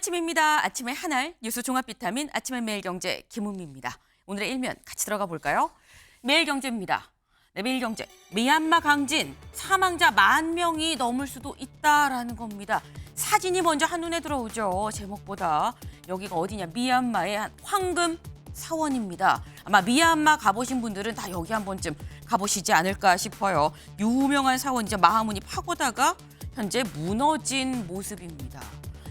아침입니다. 아침의 하나를 뉴스 종합 비타민 아침의 매일경제 김은미입니다. 오늘의 일면 같이 들어가 볼까요? 매일경제입니다. 네, 매일경제. 미얀마 강진 사망자 10,000명이 넘을 수도 있다라는 겁니다. 사진이 먼저 한눈에 들어오죠. 제목보다. 여기가 어디냐? 미얀마의 한 황금 사원입니다. 아마 미얀마 가보신 분들은 다 여기 한 번쯤 가보시지 않을까 싶어요. 유명한 사원이죠. 마하문이 파고다가 현재 무너진 모습입니다.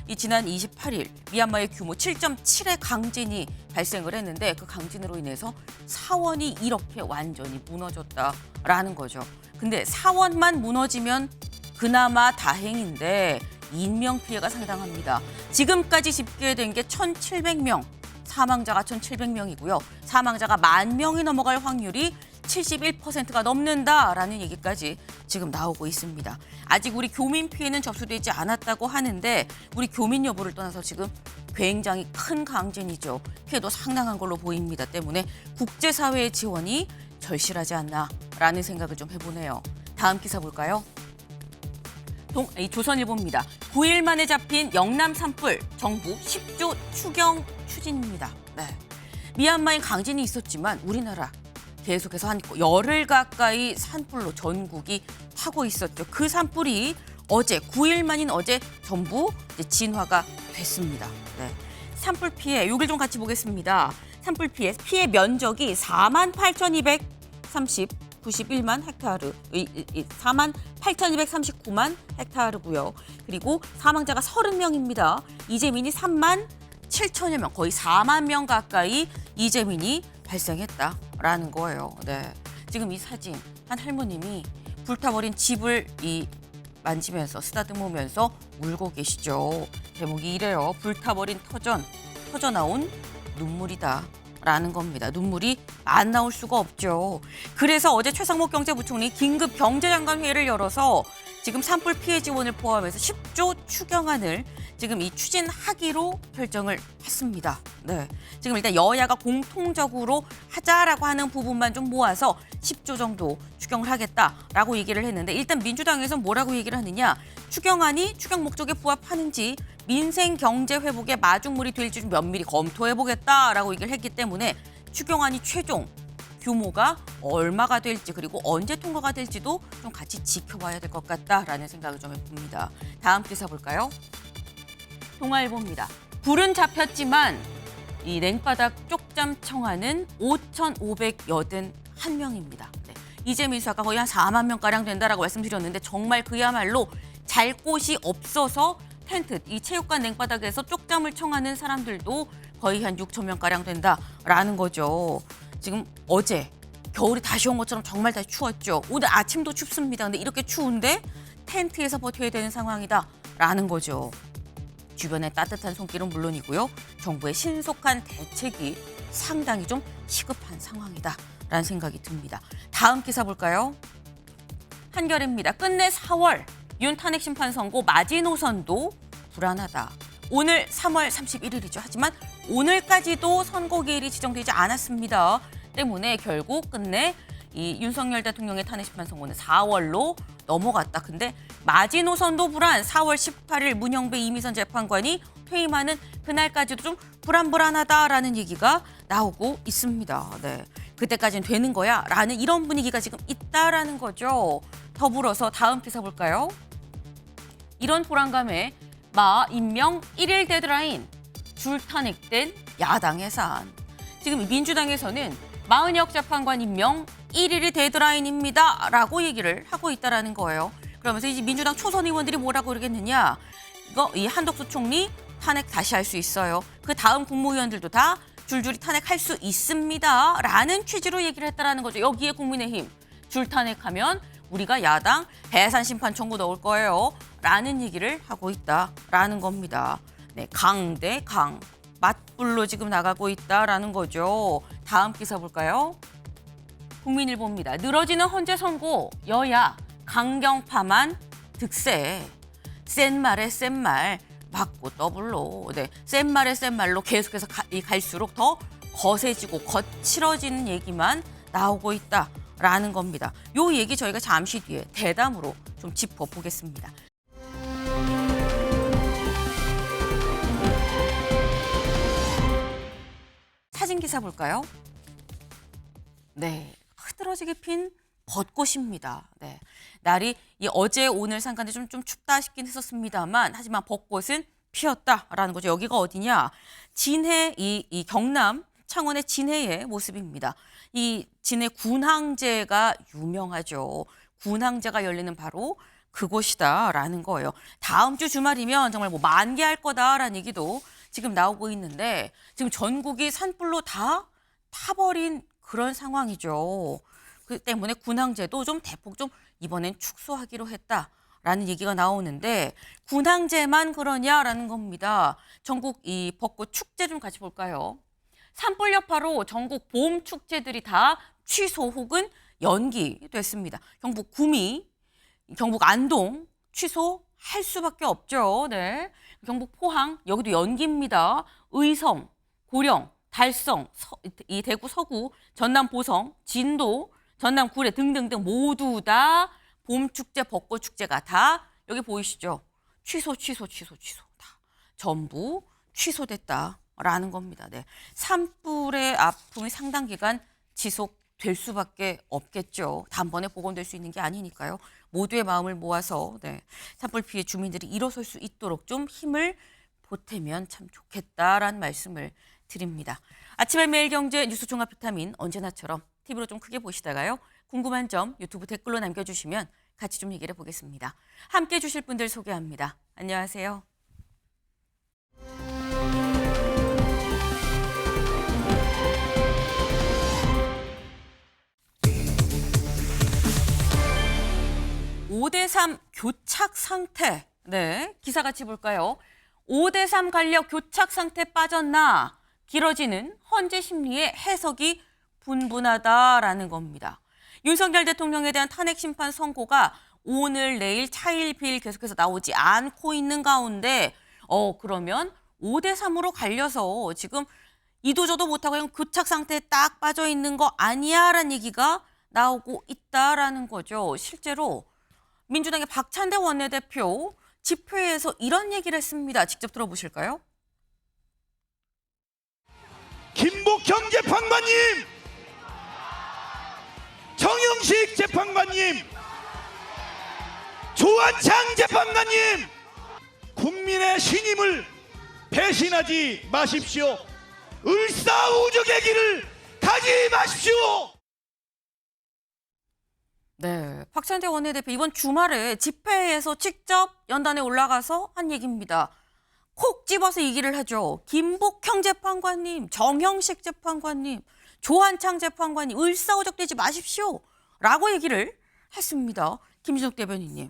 이 지난 28일 미얀마의 규모 7.7의 강진이 발생을 했는데 그 강진으로 인해서 사원이 이렇게 완전히 무너졌다라는 거죠. 근데 사원만 무너지면 그나마 다행인데 인명피해가 상당합니다. 지금까지 집계된 게 1,700명, 사망자가 1,700명이고요. 사망자가 10,000명이 넘어갈 확률이 71%가 넘는다라는 얘기까지 지금 나오고 있습니다. 아직 우리 교민 피해는 접수되지 않았다고 하는데 우리 교민 여부를 떠나서 지금 굉장히 큰 강진이죠. 피해도 상당한 걸로 보입니다. 때문에 국제사회의 지원이 절실하지 않나라는 생각을 좀 해보네요. 다음 기사 볼까요? 조선일보입니다. 9일 만에 잡힌 영남 산불, 정부 10조 추경 추진입니다. 네. 미얀마에 강진이 있었지만 우리나라 계속해서 한 열흘 가까이 산불로 전국이 타고 있었죠. 그 산불이 어제 9일 만인 어제 전부 이제 진화가 됐습니다. 네. 산불 피해 요길 좀 같이 보겠습니다. 산불 피해 면적이 48,291만 헥타르, 48,239만 헥타르고요. 그리고 사망자가 30명입니다. 이재민이 37,000여 명, 거의 4만 명 가까이 이재민이 발생했다라는 거예요. 네. 지금 이 사진 한 할머님이 불타버린 집을 만지면서 쓰다듬으면서 울고 계시죠. 제목이 이래요. 불타버린 터져 나온 눈물이다라는 겁니다. 눈물이 안 나올 수가 없죠. 그래서 어제 최상목 경제부총리 긴급 경제장관 회의를 열어서 지금 산불 피해 지원을 포함해서 10조 추경안을 지금 이 추진하기로 결정을 했습니다. 네. 지금 일단 여야가 공통적으로 하자라고 하는 부분만 좀 모아서 10조 정도 추경을 하겠다라고 얘기를 했는데 일단 민주당에서 뭐라고 얘기를 하느냐. 추경안이 추경 목적에 부합하는지 민생 경제 회복에 마중물이 될지 좀 면밀히 검토해보겠다라고 얘기를 했기 때문에 추경안이 최종 규모가 얼마가 될지 그리고 언제 통과가 될지도 좀 같이 지켜봐야 될 것 같다라는 생각을 좀 해봅니다. 다음 기사 볼까요? 동아일보입니다. 불은 잡혔지만 이 냉바닥 쪽잠 청하는 5,581명입니다. 네. 이재민 수사가 거의 한 4만 명가량 된다라고 말씀드렸는데 정말 그야말로 잘 곳이 없어서 텐트, 이 체육관 냉바닥에서 쪽잠을 청하는 사람들도 거의 한 6,000명가량 된다라는 거죠. 지금 어제 겨울이 다시 온 것처럼 정말 다시 추웠죠. 오늘 아침도 춥습니다. 근데 이렇게 추운데 텐트에서 버텨야 되는 상황이다라는 거죠. 주변의 따뜻한 손길은 물론이고요. 정부의 신속한 대책이 상당히 좀 시급한 상황이다라는 생각이 듭니다. 다음 기사 볼까요? 한겨레입니다. 끝내 4월 윤 탄핵 심판 선고 마지노선도 불안하다. 오늘 3월 31일이죠. 하지만 오늘까지도 선고 기일이 지정되지 않았습니다. 때문에 결국 끝내 이 윤석열 대통령의 탄핵 심판 선고는 4월로 넘어갔다. 근데 마지노선도 불안. 4월 18일 문영배 이미선 재판관이 퇴임하는 그날까지도 좀 불안하다라는 얘기가 나오고 있습니다. 네. 그때까지는 되는 거야? 라는 이런 분위기가 지금 있다라는 거죠. 더불어서 다음 기사 볼까요? 이런 불안감에 임명 1일 데드라인 줄 탄핵된 야당 해산. 지금 민주당에서는 마은혁 재판관 임명 1일이 데드라인입니다. 라고 얘기를 하고 있다라는 거예요. 그러면서 이제 민주당 초선 의원들이 뭐라고 그러겠느냐. 이 한덕수 총리 탄핵 다시 할 수 있어요. 그 다음 국무위원들도 다 줄줄이 탄핵할 수 있습니다. 라는 취지로 얘기를 했다라는 거죠. 여기에 국민의힘 줄 탄핵하면 우리가 야당 해산 심판 청구 넣을 거예요. 라는 얘기를 하고 있다라는 겁니다. 네, 강 대 강. 맞불로 지금 나가고 있다라는 거죠. 다음 기사 볼까요? 국민일보입니다. 늘어지는 헌재 선고, 여야 강경파만 득세. 센 말에 센 말, 맞고 더블로. 네, 센 말에 센 말로 계속해서 갈수록 더 거세지고 거칠어지는 얘기만 나오고 있다라는 겁니다. 요 얘기 저희가 잠시 뒤에 대담으로 좀 짚어보겠습니다. 사진 기사 볼까요? 네, 흐드러지게 핀 벚꽃입니다. 네, 날이 어제 오늘 상간에 좀 춥다 싶긴 했었습니다만 하지만 벚꽃은 피었다라는 거죠. 여기가 어디냐? 진해 이 경남 창원의 진해의 모습입니다. 이 진해 군항제가 유명하죠. 군항제가 열리는 바로 그곳이다라는 거예요. 다음 주 주말이면 정말 뭐 만개할 거다라는 얘기도 지금 나오고 있는데 지금 전국이 산불로 다 타버린 그런 상황이죠. 그 때문에 군항제도 좀 대폭 좀 이번엔 축소하기로 했다라는 얘기가 나오는데 군항제만 그러냐라는 겁니다. 전국 이 벚꽃 축제 좀 같이 볼까요? 산불 여파로 전국 봄 축제들이 다 취소 혹은 연기됐습니다. 경북 구미, 경북 안동 취소할 수밖에 없죠. 네. 경북 포항 여기도 연기입니다. 의성, 고령, 달성, 이 대구 서구, 전남 보성, 진도, 전남 구례 등등등 모두 다 봄축제, 벚꽃축제가 다 여기 보이시죠? 취소 다 전부 취소됐다라는 겁니다. 네. 산불의 아픔이 상당 기간 지속될 수밖에 없겠죠. 단번에 복원될 수 있는 게 아니니까요. 모두의 마음을 모아서 산불 피해 주민들이 일어설 수 있도록 좀 힘을 보태면 참 좋겠다라는 말씀을 드립니다. 아침에 매일경제 뉴스 종합 비타민 언제나처럼 TV로 좀 크게 보시다가요. 궁금한 점 유튜브 댓글로 남겨주시면 같이 좀 얘기를 해보겠습니다. 함께해 주실 분들 소개합니다. 안녕하세요. (5대3) 교착 상태. 네, 기사 같이 볼까요? 5대3 관련 교착 상태 빠졌나? 길어지는 헌재 심리의 해석이 분분하다라는 겁니다. 윤석열 대통령에 대한 탄핵 심판 선고가 오늘 내일 차일피일 계속해서 나오지 않고 있는 가운데 그러면 5대3으로 갈려서 지금 이도저도 못하고 그냥 교착 상태에 딱 빠져 있는 거 아니야라는 얘기가 나오고 있다라는 거죠. 실제로 민주당의 박찬대 원내대표 집회에서 이런 얘기를 했습니다. 직접 들어보실까요? 김복형 재판관님, 정영식 재판관님, 조한창 재판관님, 국민의 신임을 배신하지 마십시오. 을사오적의 길을 가지 마십시오. 네, 박찬대 원내대표 이번 주말에 집회에서 직접 연단에 올라가서 한 얘기입니다. 콕 집어서 얘기를 하죠. 김복형 재판관님, 정형식 재판관님, 조한창 재판관님 을사오적되지 마십시오. 라고 얘기를 했습니다. 김진욱 대변인님.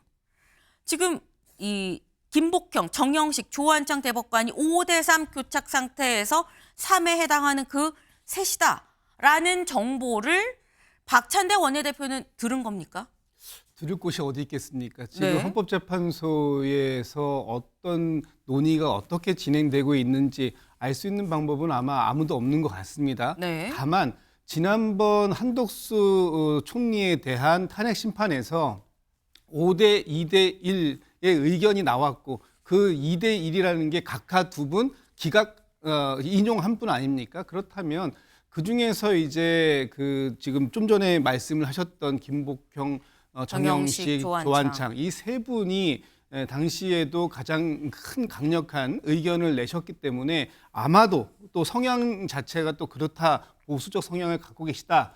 지금 이 김복형, 정형식, 조한창 대법관이 5대3 교착 상태에서 3에 해당하는 그 셋이다라는 정보를 박찬대 원내대표는 들은 겁니까? 들을 곳이 어디 있겠습니까? 지금 네. 헌법재판소에서 어떤 논의가 어떻게 진행되고 있는지 알 수 있는 방법은 아마 아무도 없는 것 같습니다. 네. 다만 지난번 한덕수 총리에 대한 탄핵 심판에서 5대 2대 1의 의견이 나왔고 그 2대 1이라는 게 각하 두 분 기각 인용한 분 아닙니까? 그렇다면 그 중에서 이제 그 지금 좀 전에 말씀을 하셨던 김복형, 정영식, 조한창 이 세 분이 당시에도 가장 큰 강력한 의견을 내셨기 때문에 아마도 또 성향 자체가 또 그렇다 보수적 성향을 갖고 계시다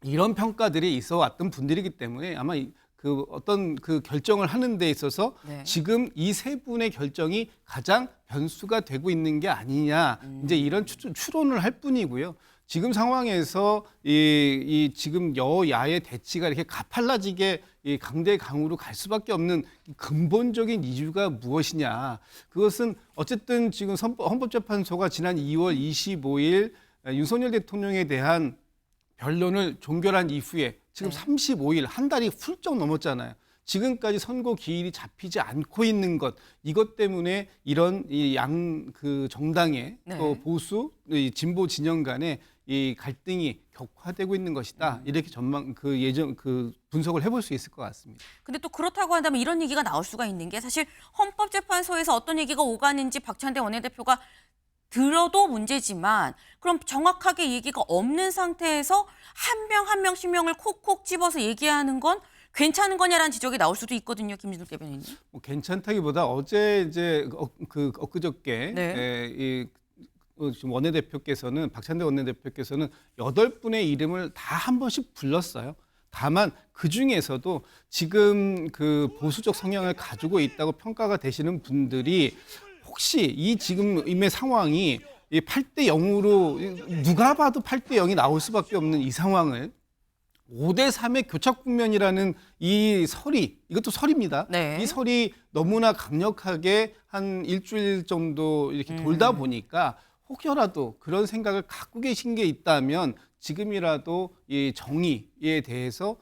이런 평가들이 있어 왔던 분들이기 때문에 아마 그 어떤 그 결정을 하는 데 있어서 지금 이 세 분의 결정이 가장 변수가 되고 있는 게 아니냐 이제 이런 추론을 할 뿐이고요. 지금 상황에서 이 지금 여야의 대치가 이렇게 가팔라지게 이 강대강으로 갈 수밖에 없는 근본적인 이유가 무엇이냐? 그것은 어쨌든 지금 헌법재판소가 지난 2월 25일 윤석열 대통령에 대한 변론을 종결한 이후에 지금 35일 한 달이 훌쩍 넘었잖아요. 지금까지 선고 기일이 잡히지 않고 있는 것 이것 때문에 이런 그 정당의 또 보수 진보 진영 간의 이 갈등이 격화되고 있는 것이다. 이렇게 그 분석을 해볼 수 있을 것 같습니다. 근데 또 그렇다고 한다면 이런 얘기가 나올 수가 있는 게 사실 헌법재판소에서 어떤 얘기가 오가는지 박찬대 원내대표가 들어도 문제지만 그럼 정확하게 얘기가 없는 상태에서 한 명 한 명 실명을 콕콕 집어서 얘기하는 건 괜찮은 거냐라는 지적이 나올 수도 있거든요, 김진욱 대변인님. 뭐 괜찮다기보다 어제 이제 엊그저께 네. 지금 원내대표께서는 박찬대 원내대표께서는 8분의 이름을 다 한 번씩 불렀어요. 다만 그 중에서도 지금 그 보수적 성향을 가지고 있다고 평가가 되시는 분들이 혹시 이 지금의 상황이 8대 0으로 누가 봐도 8대 0이 나올 수밖에 없는 이 상황을 5대 3의 교착 국면이라는 이 설이, 이것도 설입니다. 네. 이 설이 너무나 강력하게 한 일주일 정도 이렇게 돌다 보니까 혹여라도 그런 생각을 갖고 계신 게 있다면 지금이라도 이 정의에 대해서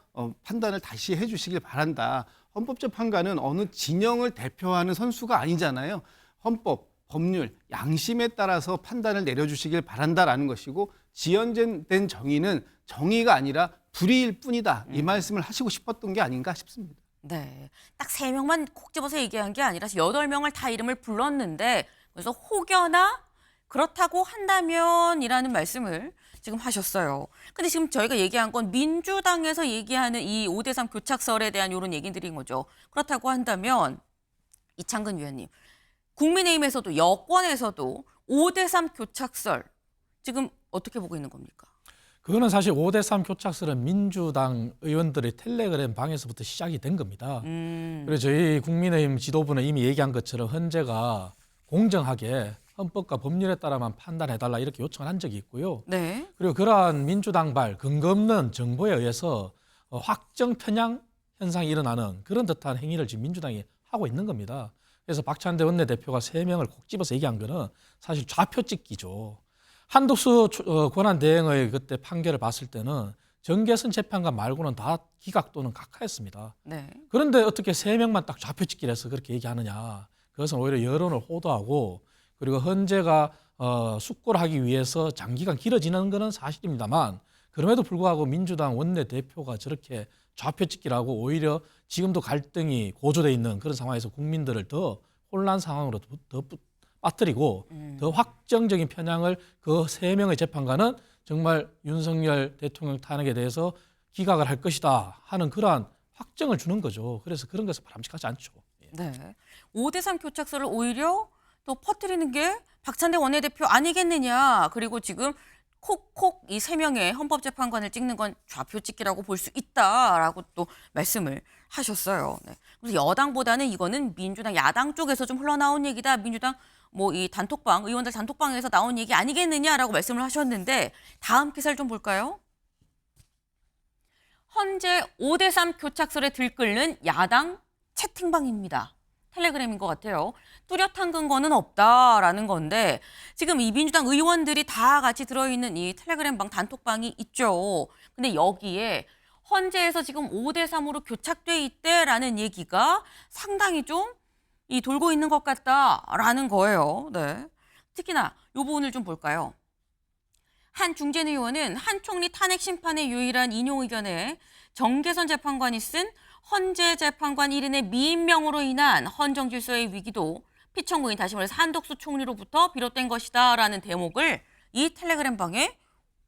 판단을 다시 해주시길 바란다. 헌법재판관은 어느 진영을 대표하는 선수가 아니잖아요. 헌법, 법률, 양심에 따라서 판단을 내려주시길 바란다라는 것이고 지연된 정의는 정의가 아니라 불의일 뿐이다. 이 말씀을 하시고 싶었던 게 아닌가 싶습니다. 네. 딱 3명만 콕 집어서 얘기한 게 아니라 8명을 다 이름을 불렀는데 그래서 혹여나 그렇다고 한다면이라는 말씀을 지금 하셨어요. 근데 지금 저희가 얘기한 건 민주당에서 얘기하는 이 5대 3 교착설에 대한 이런 얘기들인 거죠. 그렇다고 한다면 이창근 위원님, 국민의힘에서도 여권에서도 5대 3 교착설 지금 어떻게 보고 있는 겁니까? 그거는 사실 5대 3 교착설은 민주당 의원들의 텔레그램 방에서부터 시작이 된 겁니다. 그래서 저희 국민의힘 지도부는 이미 얘기한 것처럼 헌재가 공정하게 헌법과 법률에 따라만 판단해달라 이렇게 요청을 한 적이 있고요. 네. 그리고 그러한 민주당발 근거 없는 정보에 의해서 확정 편향 현상이 일어나는 그런 듯한 행위를 지금 민주당이 하고 있는 겁니다. 그래서 박찬대 원내대표가 3명을 콕 집어서 얘기한 거는 사실 좌표 찍기죠. 한독수 권한대행의 그때 판결을 봤을 때는 정계선 재판관 말고는 다 기각 또는 각하였습니다. 네. 그런데 어떻게 3명만 딱 좌표 찍기를 해서 그렇게 얘기하느냐. 그것은 오히려 여론을 호도하고 그리고 헌재가 숙고를 하기 위해서 장기간 길어지는 것은 사실입니다만 그럼에도 불구하고 민주당 원내대표가 저렇게 좌표 찍기라고 오히려 지금도 갈등이 고조돼 있는 그런 상황에서 국민들을 더 혼란 상황으로 더 빠뜨리고 더 확정적인 편향을 그 3명의 재판관은 정말 윤석열 대통령 탄핵에 대해서 기각을 할 것이다 하는 그러한 확정을 주는 거죠. 그래서 그런 것은 바람직하지 않죠. 네. 5대 3 교착설을 오히려 또 퍼뜨리는 게 박찬대 원내대표 아니겠느냐. 그리고 지금 콕콕 이 3명의 헌법재판관을 찍는 건 좌표 찍기라고 볼 수 있다라고 또 말씀을 하셨어요. 네. 그래서 여당보다는 이거는 민주당 야당 쪽에서 좀 흘러나온 얘기다. 민주당 뭐 이 단톡방 의원들 단톡방에서 나온 얘기 아니겠느냐라고 말씀을 하셨는데 다음 기사를 좀 볼까요? 헌재 5대 3 교착설에 들끓는 야당 채팅방입니다. 텔레그램인 것 같아요. 뚜렷한 근거는 없다라는 건데 지금 이 민주당 의원들이 다 같이 들어있는 이 텔레그램방 단톡방이 있죠. 근데 여기에 헌재에서 지금 5대 3으로 교착돼 있대라는 얘기가 상당히 좀 이 돌고 있는 것 같다라는 거예요. 네. 특히나 이 부분을 좀 볼까요? 한 중진 의원은 한 총리 탄핵 심판의 유일한 인용 의견에 정계선 재판관이 쓴 헌재 재판관 1인의 미임명으로 인한 헌정 질서의 위기도 피청구인 다시 말해서 한독수 총리로부터 비롯된 것이다라는 대목을 이 텔레그램방에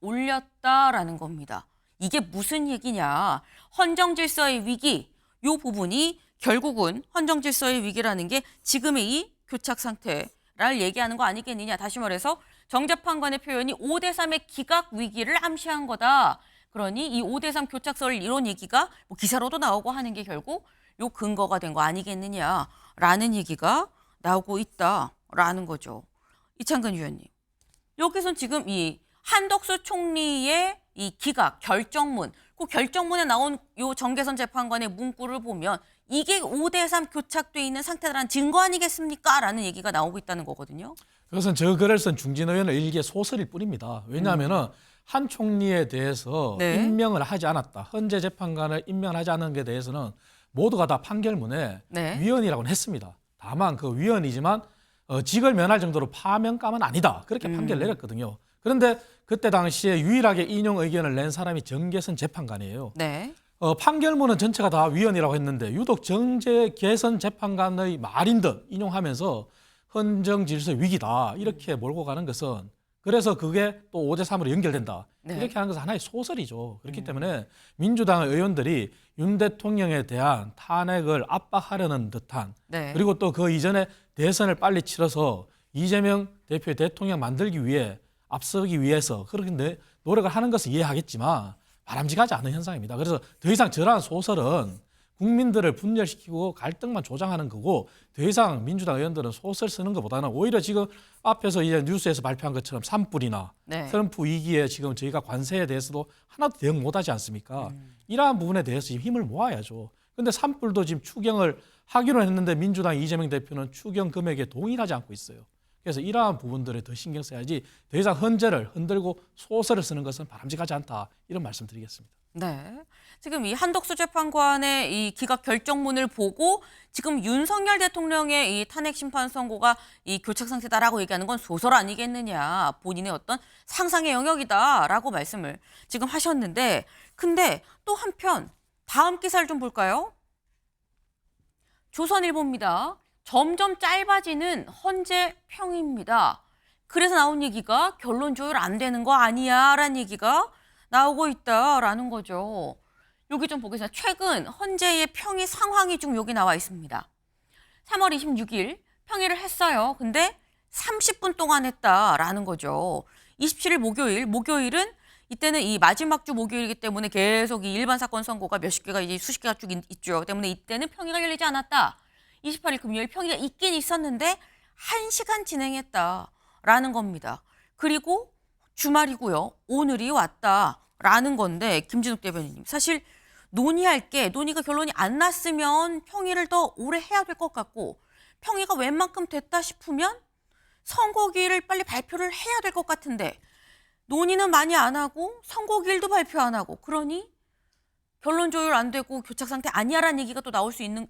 올렸다라는 겁니다. 이게 무슨 얘기냐? 헌정 질서의 위기, 이 부분이 결국은 헌정 질서의 위기라는 게 지금의 이 교착 상태를 얘기하는 거 아니겠느냐. 다시 말해서 정 재판관의 표현이 5대 3의 기각 위기를 암시한 거다. 그러니 이 5대 3 교착설 이런 얘기가 뭐 기사로도 나오고 하는 게 결국 요 근거가 된 거 아니겠느냐라는 얘기가 나오고 있다라는 거죠. 이창근 위원님. 여기선 지금 이 한덕수 총리의 이 기각 결정문, 그 결정문에 나온 요 정계선 재판관의 문구를 보면 이게 5대 3 교착돼 있는 상태라는 증거 아니겠습니까? 라는 얘기가 나오고 있다는 거거든요. 그것은 저 글을 쓴 중진 의원의 일개 소설일 뿐입니다. 왜냐하면은 한 총리에 대해서 네. 임명을 하지 않았다. 헌재 재판관을 임명하지 않은 데 대해서는 모두가 다 판결문에 네. 위헌이라고는 했습니다. 다만 그 위헌이지만 직을 면할 정도로 파면감은 아니다. 그렇게 판결을 내렸거든요. 그런데 그때 당시에 유일하게 인용 의견을 낸 사람이 정계선 재판관이에요. 네. 판결문은 전체가 다 위헌이라고 했는데 유독 정계선 재판관의 말인 듯 인용하면서 헌정 질서 위기다 이렇게 몰고 가는 것은 그래서 그게 또 5대3으로 연결된다. 네. 이렇게 하는 것은 하나의 소설이죠. 그렇기 때문에 민주당 의원들이 윤 대통령에 대한 탄핵을 압박하려는 듯한 네. 그리고 또 그 이전에 대선을 빨리 치러서 이재명 대표의 대통령 만들기 위해 앞서기 위해서 그렇게 노력을 하는 것은 이해하겠지만 바람직하지 않은 현상입니다. 그래서 더 이상 저러한 소설은 국민들을 분열시키고 갈등만 조장하는 거고 더 이상 민주당 의원들은 소설 쓰는 것보다는 오히려 지금 앞에서 이제 뉴스에서 발표한 것처럼 산불이나 네. 트럼프 위기에 지금 저희가 관세에 대해서도 하나도 대응 못하지 않습니까? 이러한 부분에 대해서 지금 힘을 모아야죠. 근데 산불도 지금 추경을 하기로 했는데 민주당 이재명 대표는 추경 금액에 동의하지 않고 있어요. 그래서 이러한 부분들에 더 신경 써야지 더 이상 헌재를 흔들고 소설을 쓰는 것은 바람직하지 않다. 이런 말씀 드리겠습니다. 네. 지금 이 한덕수 재판관의 이 기각 결정문을 보고 지금 윤석열 대통령의 이 탄핵 심판 선고가 이 교착 상태다라고 얘기하는 건 소설 아니겠느냐. 본인의 어떤 상상의 영역이다라고 말씀을 지금 하셨는데 근데 또 한편 다음 기사를 좀 볼까요? 조선일보입니다. 점점 짧아지는 헌재 평입니다. 그래서 나온 얘기가 결론 조율 안 되는 거 아니야 라는 얘기가 나오고 있다라는 거죠. 여기 좀 보겠습니다. 최근 헌재의 평의 상황이 좀 여기 나와 있습니다. 3월 26일 평의를 했어요. 근데 30분 동안 했다라는 거죠. 27일 목요일은 이때는 이 마지막 주 목요일이기 때문에 계속 이 일반 사건 선고가 몇십 개가 이제 수십 개가 쭉 있죠. 때문에 이때는 평의가 열리지 않았다. 28일 금요일 평의가 있긴 있었는데 1시간 진행했다라는 겁니다. 그리고 주말이고요. 오늘이 왔다라는 건데 김진욱 대변인님 사실 논의가 결론이 안 났으면 평의를 더 오래 해야 될 것 같고 평의가 웬만큼 됐다 싶으면 선고기일을 빨리 발표를 해야 될 것 같은데 논의는 많이 안 하고 선고기일도 발표 안 하고 그러니 결론 조율 안 되고 교착 상태 아니야라는 얘기가 또 나올 수 있는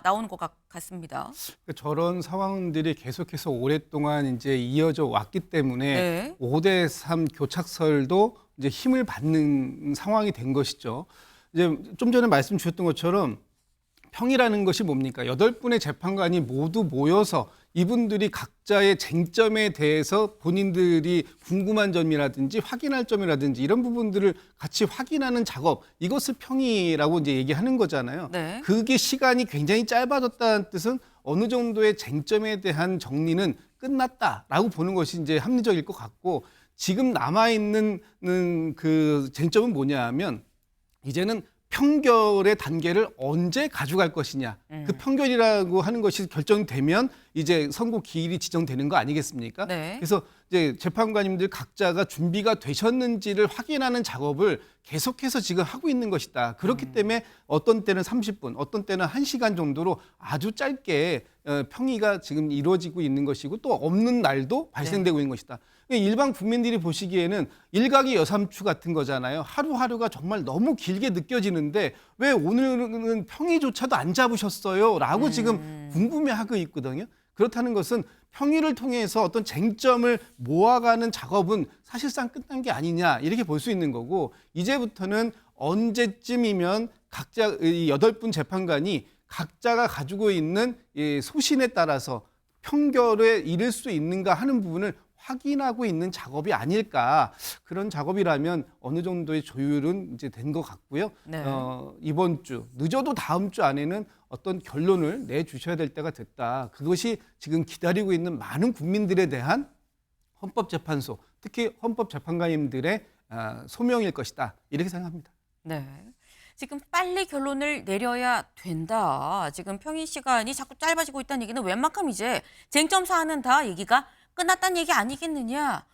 나오는 것 같습니다. 저런 상황들이 계속해서 오랫동안 이제 이어져 왔기 때문에 네. 5대3 교착설도 이제 힘을 받는 상황이 된 것이죠. 이제 좀 전에 말씀 주셨던 것처럼 평이라는 것이 뭡니까? 8분의 재판관이 모두 모여서 이분들이 각자의 쟁점에 대해서 본인들이 궁금한 점이라든지 확인할 점이라든지 이런 부분들을 같이 확인하는 작업, 이것을 평이라고 이제 얘기하는 거잖아요. 네. 그게 시간이 굉장히 짧아졌다는 뜻은 어느 정도의 쟁점에 대한 정리는 끝났다라고 보는 것이 이제 합리적일 것 같고 지금 남아있는 그 쟁점은 뭐냐 하면 이제는 평결의 단계를 언제 가져갈 것이냐. 그 평결이라고 하는 것이 결정되면 이제 선고 기일이 지정되는 거 아니겠습니까? 네. 그래서 이제 재판관님들 각자가 준비가 되셨는지를 확인하는 작업을 계속해서 지금 하고 있는 것이다. 그렇기 때문에 어떤 때는 30분, 어떤 때는 1시간 정도로 아주 짧게 평의가 지금 이루어지고 있는 것이고 또 없는 날도 발생되고 있는 것이다. 일반 국민들이 보시기에는 일각이 여삼추 같은 거잖아요. 하루하루가 정말 너무 길게 느껴지는데 왜 오늘은 평의조차도 안 잡으셨어요? 라고 지금 궁금해하고 있거든요. 그렇다는 것은 평의를 통해서 어떤 쟁점을 모아가는 작업은 사실상 끝난 게 아니냐 이렇게 볼 수 있는 거고 이제부터는 언제쯤이면 각자 이 8분 재판관이 각자가 가지고 있는 이 소신에 따라서 평결에 이를 수 있는가 하는 부분을 확인하고 있는 작업이 아닐까. 그런 작업이라면 어느 정도의 조율은 이제 된 것 같고요. 네. 이번 주 늦어도 다음 주 안에는 어떤 결론을 내주셔야 될 때가 됐다. 그것이 지금 기다리고 있는 많은 국민들에 대한 헌법재판소, 특히 헌법재판관님들의 소명일 것이다. 이렇게 생각합니다. 네. 지금 빨리 결론을 내려야 된다. 지금 평의 시간이 자꾸 짧아지고 있다는 얘기는 웬만큼 이제 쟁점 사안은 다 얘기가 끝났다는 얘기 아니겠느냐.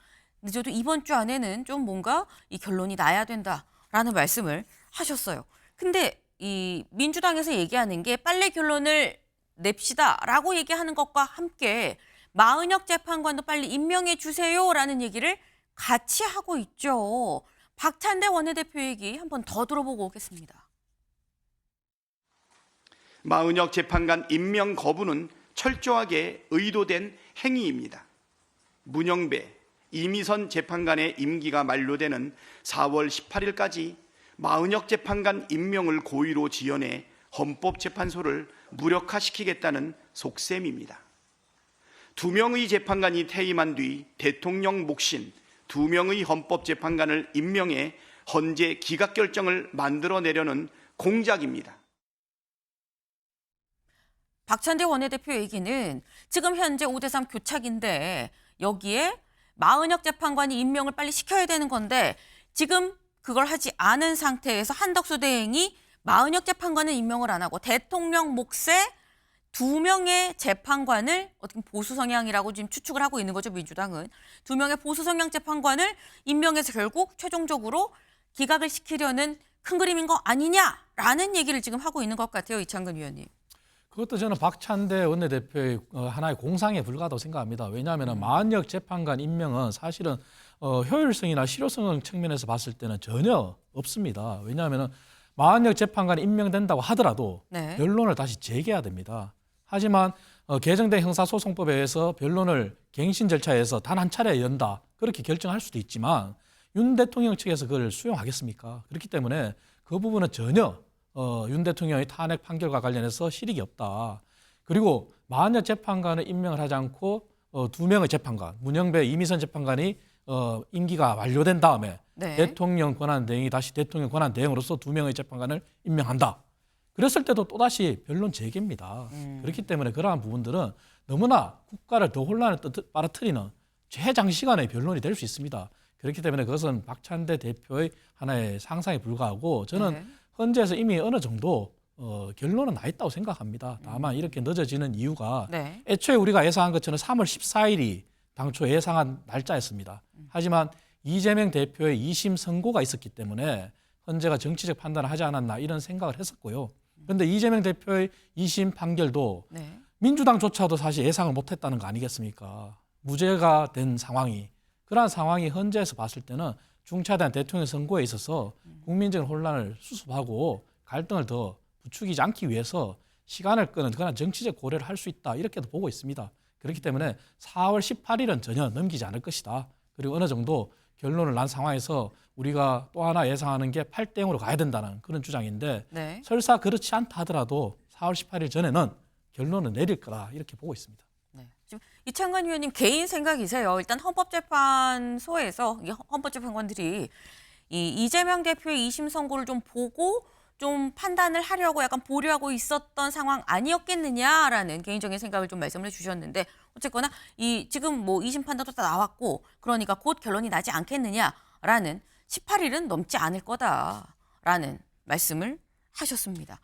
늦어도 이번 주 안에는 좀 뭔가 이 결론이 나야 된다라는 말씀을 하셨어요. 근데 이 민주당에서 얘기하는 게 빨리 결론을 냅시다라고 얘기하는 것과 함께 마은혁 재판관도 빨리 임명해 주세요라는 얘기를 같이 하고 있죠. 박찬대 원내대표 얘기 한번 더 들어보고 오겠습니다. 마은혁 재판관 임명 거부는 철저하게 의도된 행위입니다. 문영배, 이미선 재판관의 임기가 만료되는 4월 18일까지 마은혁 재판관 임명을 고의로 지연해 헌법재판소를 무력화시키겠다는 속셈입니다. 2명의 재판관이 퇴임한 뒤 대통령 몫인 2명의 헌법재판관을 임명해 헌재 기각결정을 만들어내려는 공작입니다. 박찬대 원내대표 얘기는 지금 현재 5대3 교착인데 여기에 마은혁 재판관이 임명을 빨리 시켜야 되는 건데 지금 그걸 하지 않은 상태에서 한덕수 대행이 마은혁 재판관은 임명을 안 하고 대통령 몫에 2명의 재판관을 어떻게 보수 성향이라고 지금 추측을 하고 있는 거죠, 민주당은. 2명의 보수 성향 재판관을 임명해서 결국 최종적으로 기각을 시키려는 큰 그림인 거 아니냐라는 얘기를 지금 하고 있는 것 같아요, 이창근 위원님. 그것도 저는 박찬대 원내대표의 하나의 공상에 불과하다고 생각합니다. 왜냐하면 마은혁 재판관 임명은 사실은 효율성이나 실효성 측면에서 봤을 때는 전혀 없습니다. 왜냐하면 마은혁 재판관이 임명된다고 하더라도 네. 변론을 다시 재개해야 됩니다. 하지만 개정된 형사소송법에 의해서 변론을 갱신 절차에서 단 한 차례 연다. 그렇게 결정할 수도 있지만 윤 대통령 측에서 그걸 수용하겠습니까? 그렇기 때문에 그 부분은 전혀 윤 대통령의 탄핵 판결과 관련해서 실익이 없다. 그리고 마은혁 재판관을 임명을 하지 않고 2명의 재판관, 문영배, 이미선 재판관이 임기가 완료된 다음에 네. 대통령 권한대행이 다시 대통령 권한대행으로서 2명의 재판관을 임명한다. 그랬을 때도 또다시 변론 재개입니다. 그렇기 때문에 그러한 부분들은 너무나 국가를 더 혼란에 빨아들이는 최장시간의 변론이 될 수 있습니다. 그렇기 때문에 그것은 박찬대 대표의 하나의 상상에 불과하고 저는 네. 헌재에서 이미 어느 정도 결론은 나 있다고 생각합니다. 다만 이렇게 늦어지는 이유가 네. 애초에 우리가 예상한 것처럼 3월 14일이 당초 예상한 날짜였습니다. 하지만 이재명 대표의 2심 선고가 있었기 때문에 헌재가 정치적 판단을 하지 않았나 이런 생각을 했었고요. 그런데 이재명 대표의 2심 판결도 네. 민주당조차도 사실 예상을 못했다는 거 아니겠습니까? 무죄가 된 상황이 그러한 상황이 헌재에서 봤을 때는 중차대한 대통령 선거에 있어서 국민적인 혼란을 수습하고 갈등을 더 부추기지 않기 위해서 시간을 끄는 그런 정치적 고려를 할 수 있다 이렇게도 보고 있습니다. 그렇기 때문에 4월 18일은 전혀 넘기지 않을 것이다. 그리고 어느 정도 결론을 난 상황에서 우리가 또 하나 예상하는 게 8대0으로 가야 된다는 그런 주장인데 네. 설사 그렇지 않다 하더라도 4월 18일 전에는 결론을 내릴 거다 이렇게 보고 있습니다. 네. 지금 이창근 의원님 개인 생각이세요. 일단 헌법재판소에서 헌법재판관들이 이 이재명 대표의 2심 선고를 좀 보고 좀 판단을 하려고 약간 보류하고 있었던 상황 아니었겠느냐라는 개인적인 생각을 좀 말씀을 해주셨는데 어쨌거나 이 지금 뭐 2심 판단도 다 나왔고 그러니까 곧 결론이 나지 않겠느냐라는 18일은 넘지 않을 거다라는 말씀을 하셨습니다.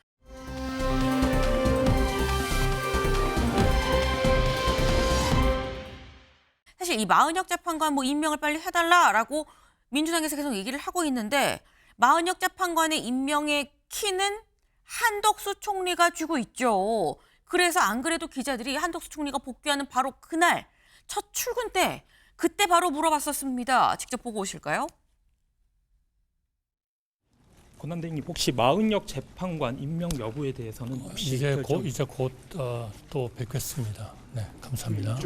사실 이 마은혁 재판관 뭐 임명을 빨리 해달라라고 민주당에서 계속 얘기를 하고 있는데 마은혁 재판관의 임명의 키는 한덕수 총리가 쥐고 있죠. 그래서 안 그래도 기자들이 한덕수 총리가 복귀하는 바로 그날 첫 출근 때 그때 바로 물어봤었습니다. 직접 보고 오실까요? 권한대행님 혹시 마은혁 재판관 임명 여부에 대해서는 혹시 이제 곧 또 뵙겠습니다. 네, 감사합니다.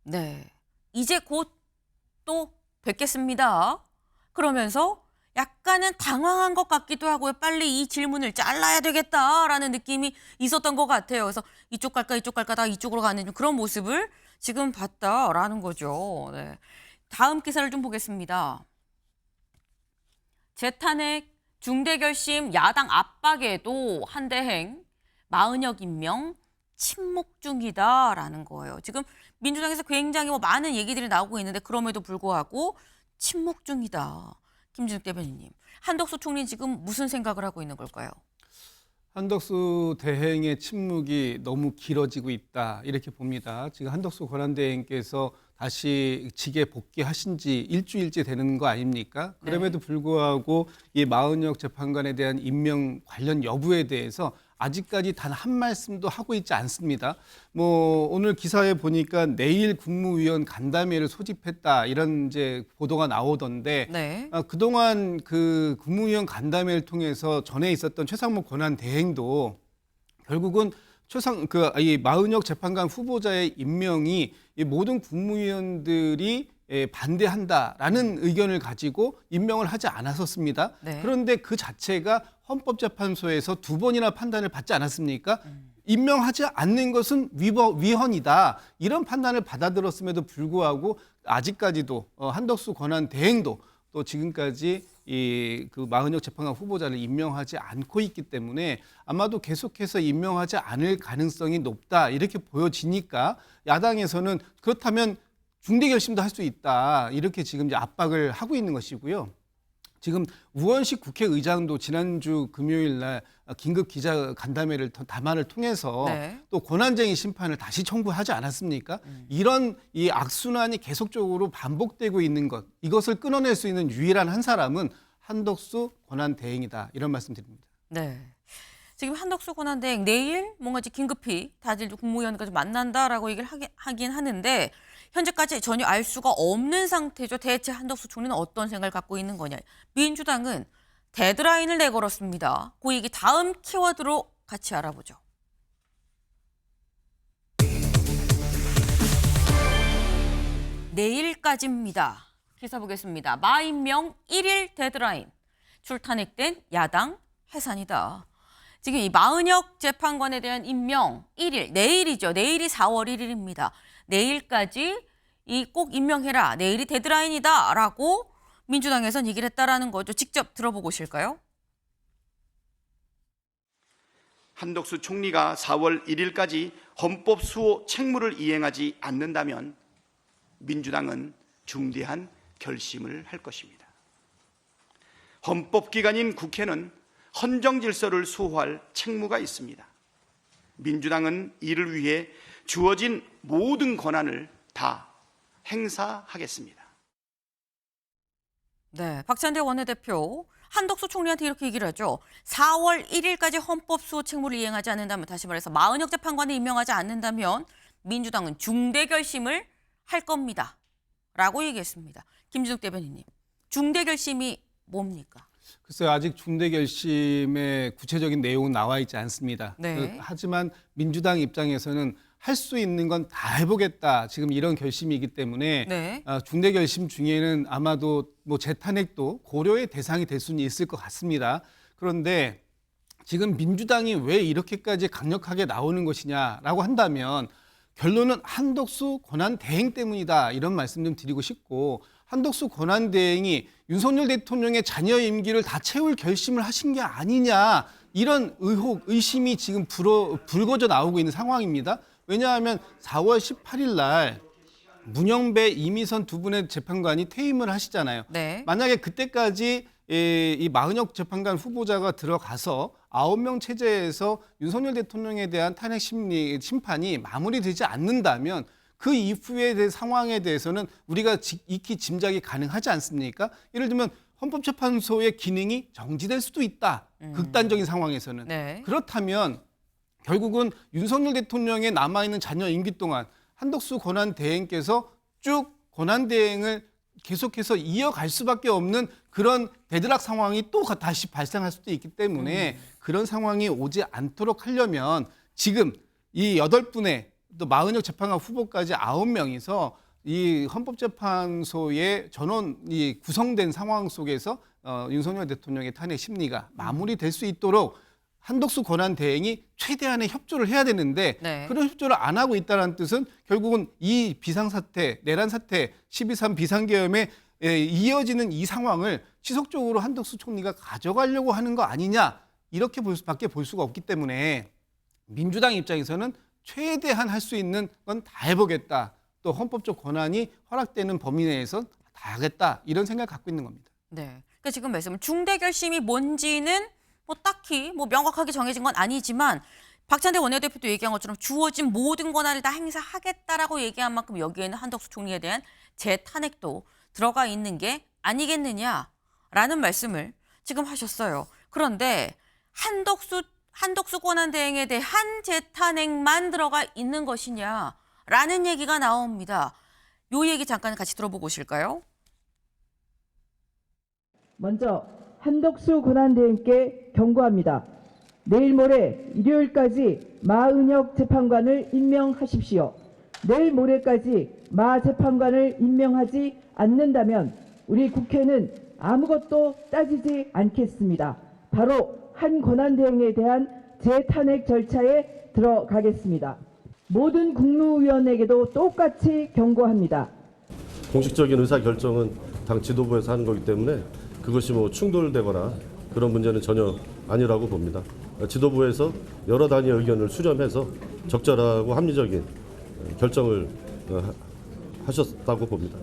네. 이제 곧 또 뵙겠습니다. 그러면서 약간은 당황한 것 같기도 하고요. 빨리 이 질문을 잘라야 되겠다라는 느낌이 있었던 것 같아요. 그래서 이쪽 갈까 다 이쪽으로 가는 그런 모습을 지금 봤다라는 거죠. 네. 다음 기사를 좀 보겠습니다. 재탄핵 중대결심 야당 압박에도 한대행 마은혁 임명 침묵 중이다라는 거예요. 지금 민주당에서 굉장히 많은 얘기들이 나오고 있는데 그럼에도 불구하고 침묵 중이다. 김진욱 대변인님, 한덕수 총리 지금 무슨 생각을 하고 있는 걸까요? 한덕수 대행의 침묵이 너무 길어지고 있다 이렇게 봅니다. 지금 한덕수 권한대행께서 다시 직에 복귀하신 지 일주일째 되는 거 아닙니까? 그럼에도 불구하고 이 마은혁 재판관에 대한 임명 관련 여부에 대해서 아직까지 단 한 말씀도 하고 있지 않습니다. 뭐 오늘 기사에 보니까 내일 국무위원 간담회를 소집했다 이런 이제 보도가 나오던데 네. 그동안 그 국무위원 간담회를 통해서 전에 있었던 최상목 권한 대행도 결국은 이 마은혁 재판관 후보자의 임명이 이 모든 국무위원들이 반대한다라는 의견을 가지고 임명을 하지 않았었습니다. 네. 그런데 그 자체가 헌법재판소에서 2번이나 판단을 받지 않았습니까? 임명하지 않는 것은 위헌이다. 이런 판단을 받아들였음에도 불구하고 아직까지도 한덕수 권한 대행도 또 지금까지 그 마은혁 재판관 후보자를 임명하지 않고 있기 때문에 아마도 계속해서 임명하지 않을 가능성이 높다. 이렇게 보여지니까 야당에서는 그렇다면 중대 결심도 할 수 있다. 이렇게 지금 이제 압박을 하고 있는 것이고요. 지금 우원식 국회의장도 지난주 금요일 날 긴급 기자 간담회를 담화를 통해서 네. 또 권한쟁의 심판을 다시 청구하지 않았습니까? 이런 이 악순환이 계속적으로 반복되고 있는 것, 이것을 끊어낼 수 있는 유일한 한 사람은 한덕수 권한대행이다. 이런 말씀드립니다. 네. 지금 한덕수 권한대행 내일 뭔가 이제 긴급히 다들 국무위원까지 만난다라고 얘기를 하긴 하는데 현재까지 전혀 알 수가 없는 상태죠. 대체 한덕수 총리는 어떤 생각을 갖고 있는 거냐. 민주당은 데드라인을 내걸었습니다. 그 얘기 다음 키워드로 같이 알아보죠. 내일까지입니다. 기사 보겠습니다. 마임명 1일 데드라인. 출탄핵된 야당 해산이다. 지금 이 마은혁 재판관에 대한 임명 1일, 내일이죠. 내일이 4월 1일입니다. 내일까지 꼭 임명해라. 내일이 데드라인이다라고 민주당에선 얘기를 했다라는 거죠. 직접 들어보고 오실까요? 한덕수 총리가 4월 1일까지 헌법 수호 책무를 이행하지 않는다면 민주당은 중대한 결심을 할 것입니다. 헌법기관인 국회는 헌정 질서를 수호할 책무가 있습니다. 민주당은 이를 위해 주어진 모든 권한을 다 행사하겠습니다. 네, 박찬대 원내대표 한덕수 총리한테 이렇게 얘기를 하죠. 4월 1일까지 헌법 수호 책무를 이행하지 않는다면, 다시 말해서 마은혁 재판관을 임명하지 않는다면 민주당은 중대 결심을 할 겁니다. 라고 얘기했습니다. 김진욱 대변인님, 중대 결심이 뭡니까? 글쎄요, 아직 중대 결심의 구체적인 내용은 나와 있지 않습니다. 네. 하지만 민주당 입장에서는 할 수 있는 건 다 해보겠다. 지금 이런 결심이기 때문에 네. 중대 결심 중에는 아마도 뭐 재탄핵도 고려의 대상이 될 수는 있을 것 같습니다. 그런데 지금 민주당이 왜 이렇게까지 강력하게 나오는 것이냐라고 한다면 결론은 한덕수 권한 대행 때문이다. 이런 말씀 좀 드리고 싶고, 한덕수 권한 대행이 윤석열 대통령의 자녀 임기를 다 채울 결심을 하신 게 아니냐, 이런 의혹, 의심이 지금 불거져 나오고 있는 상황입니다. 왜냐하면 4월 18일 날 문영배, 이미선 두 분의 재판관이 퇴임을 하시잖아요. 네. 만약에 그때까지 이 마은혁 재판관 후보자가 들어가서 9명 체제에서 윤석열 대통령에 대한 탄핵 심판이 마무리되지 않는다면 그 이후에 대한 상황에 대해서는 우리가 익히 짐작이 가능하지 않습니까? 예를 들면 헌법재판소의 기능이 정지될 수도 있다. 극단적인 상황에서는. 네. 그렇다면 결국은 윤석열 대통령의 남아있는 자녀 임기 동안 한덕수 권한대행께서 쭉 권한대행을 계속해서 이어갈 수밖에 없는 그런 데드락 상황이 또 다시 발생할 수도 있기 때문에 그런 상황이 오지 않도록 하려면 지금 이 8분의 또 마은혁 재판관 후보까지 9명이서 이 헌법재판소의 전원이 구성된 상황 속에서 윤석열 대통령의 탄핵 심리가 마무리될 수 있도록 한덕수 권한 대행이 최대한의 협조를 해야 되는데 네. 그런 협조를 안 하고 있다는 뜻은 결국은 이 비상사태, 내란 사태, 12.3 비상계엄에 이어지는 이 상황을 지속적으로 한덕수 총리가 가져가려고 하는 거 아니냐, 이렇게 밖에 볼 수가 없기 때문에 민주당 입장에서는 최대한 할 수 있는 건 다 해보겠다. 또 헌법적 권한이 허락되는 범위 내에서 다 하겠다. 이런 생각을 갖고 있는 겁니다. 네. 그러니까 지금 말씀 중대 결심이 뭔지는 뭐 딱히 뭐 명확하게 정해진 건 아니지만 박찬대 원내대표도 얘기한 것처럼 주어진 모든 권한을 다 행사하겠다라고 얘기한 만큼 여기에는 한덕수 총리에 대한 재탄핵도 들어가 있는 게 아니겠느냐라는 말씀을 지금 하셨어요. 그런데 한덕수 권한 대행에 대한 재탄핵만 들어가 있는 것이냐라는 얘기가 나옵니다. 요 얘기 잠깐 같이 들어보고 오실까요? 먼저 한덕수 권한대행께 경고합니다. 내일 모레 일요일까지 마은혁 재판관을 임명하십시오. 내일 모레까지 마 재판관을 임명하지 않는다면 우리 국회는 아무것도 따지지 않겠습니다. 바로 한 권한대행에 대한 재탄핵 절차에 들어가겠습니다. 모든 국무위원에게도 똑같이 경고합니다. 공식적인 의사결정은 당 지도부에서 하는 거기 때문에 그것이 뭐 충돌되거나 그런 문제는 전혀 아니라고 봅니다. 지도부에서 여러 단위의 의견을 수렴해서 적절하고 합리적인 결정을 하셨다고 봅니다.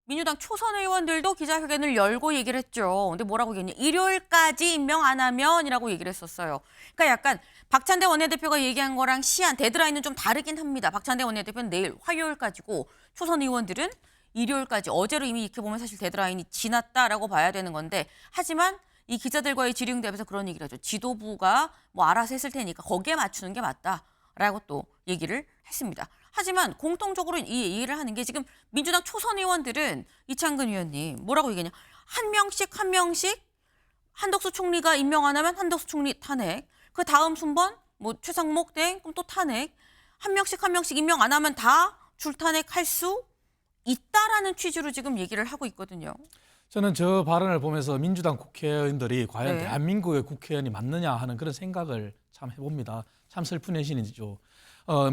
민주당 초선 의원들도 기자회견을 열고 얘기를 했죠. 근데 뭐라고 얘기했냐? 일요일까지 임명 안 하면이라고 얘기를 했었어요. 그러니까 약간 박찬대 원내대표가 얘기한 거랑 시한, 데드라인은 좀 다르긴 합니다. 박찬대 원내대표는 내일 화요일까지고 초선 의원들은 일요일까지, 어제로 이미 이렇게 보면 사실 데드라인이 지났다라고 봐야 되는 건데, 하지만 이 기자들과의 질의응답에서 그런 얘기를 하죠. 지도부가 뭐 알아서 했을 테니까 거기에 맞추는 게 맞다라고 또 얘기를 했습니다. 하지만 공통적으로 이 얘기를 하는 게 지금 민주당 초선 의원들은 이창근 의원님 뭐라고 얘기하냐. 한 명씩 한덕수 총리가 임명 안 하면 한덕수 총리 탄핵. 그 다음 순번 뭐 최상목 땡 그럼 또 탄핵. 한 명씩 임명 안 하면 다 줄탄핵할 수 있다라는 취지로 지금 얘기를 하고 있거든요. 저는 저 발언을 보면서 민주당 국회의원들이 과연 네. 대한민국의 국회의원이 맞느냐 하는 그런 생각을 참 해봅니다. 참 슬픈 현실이죠.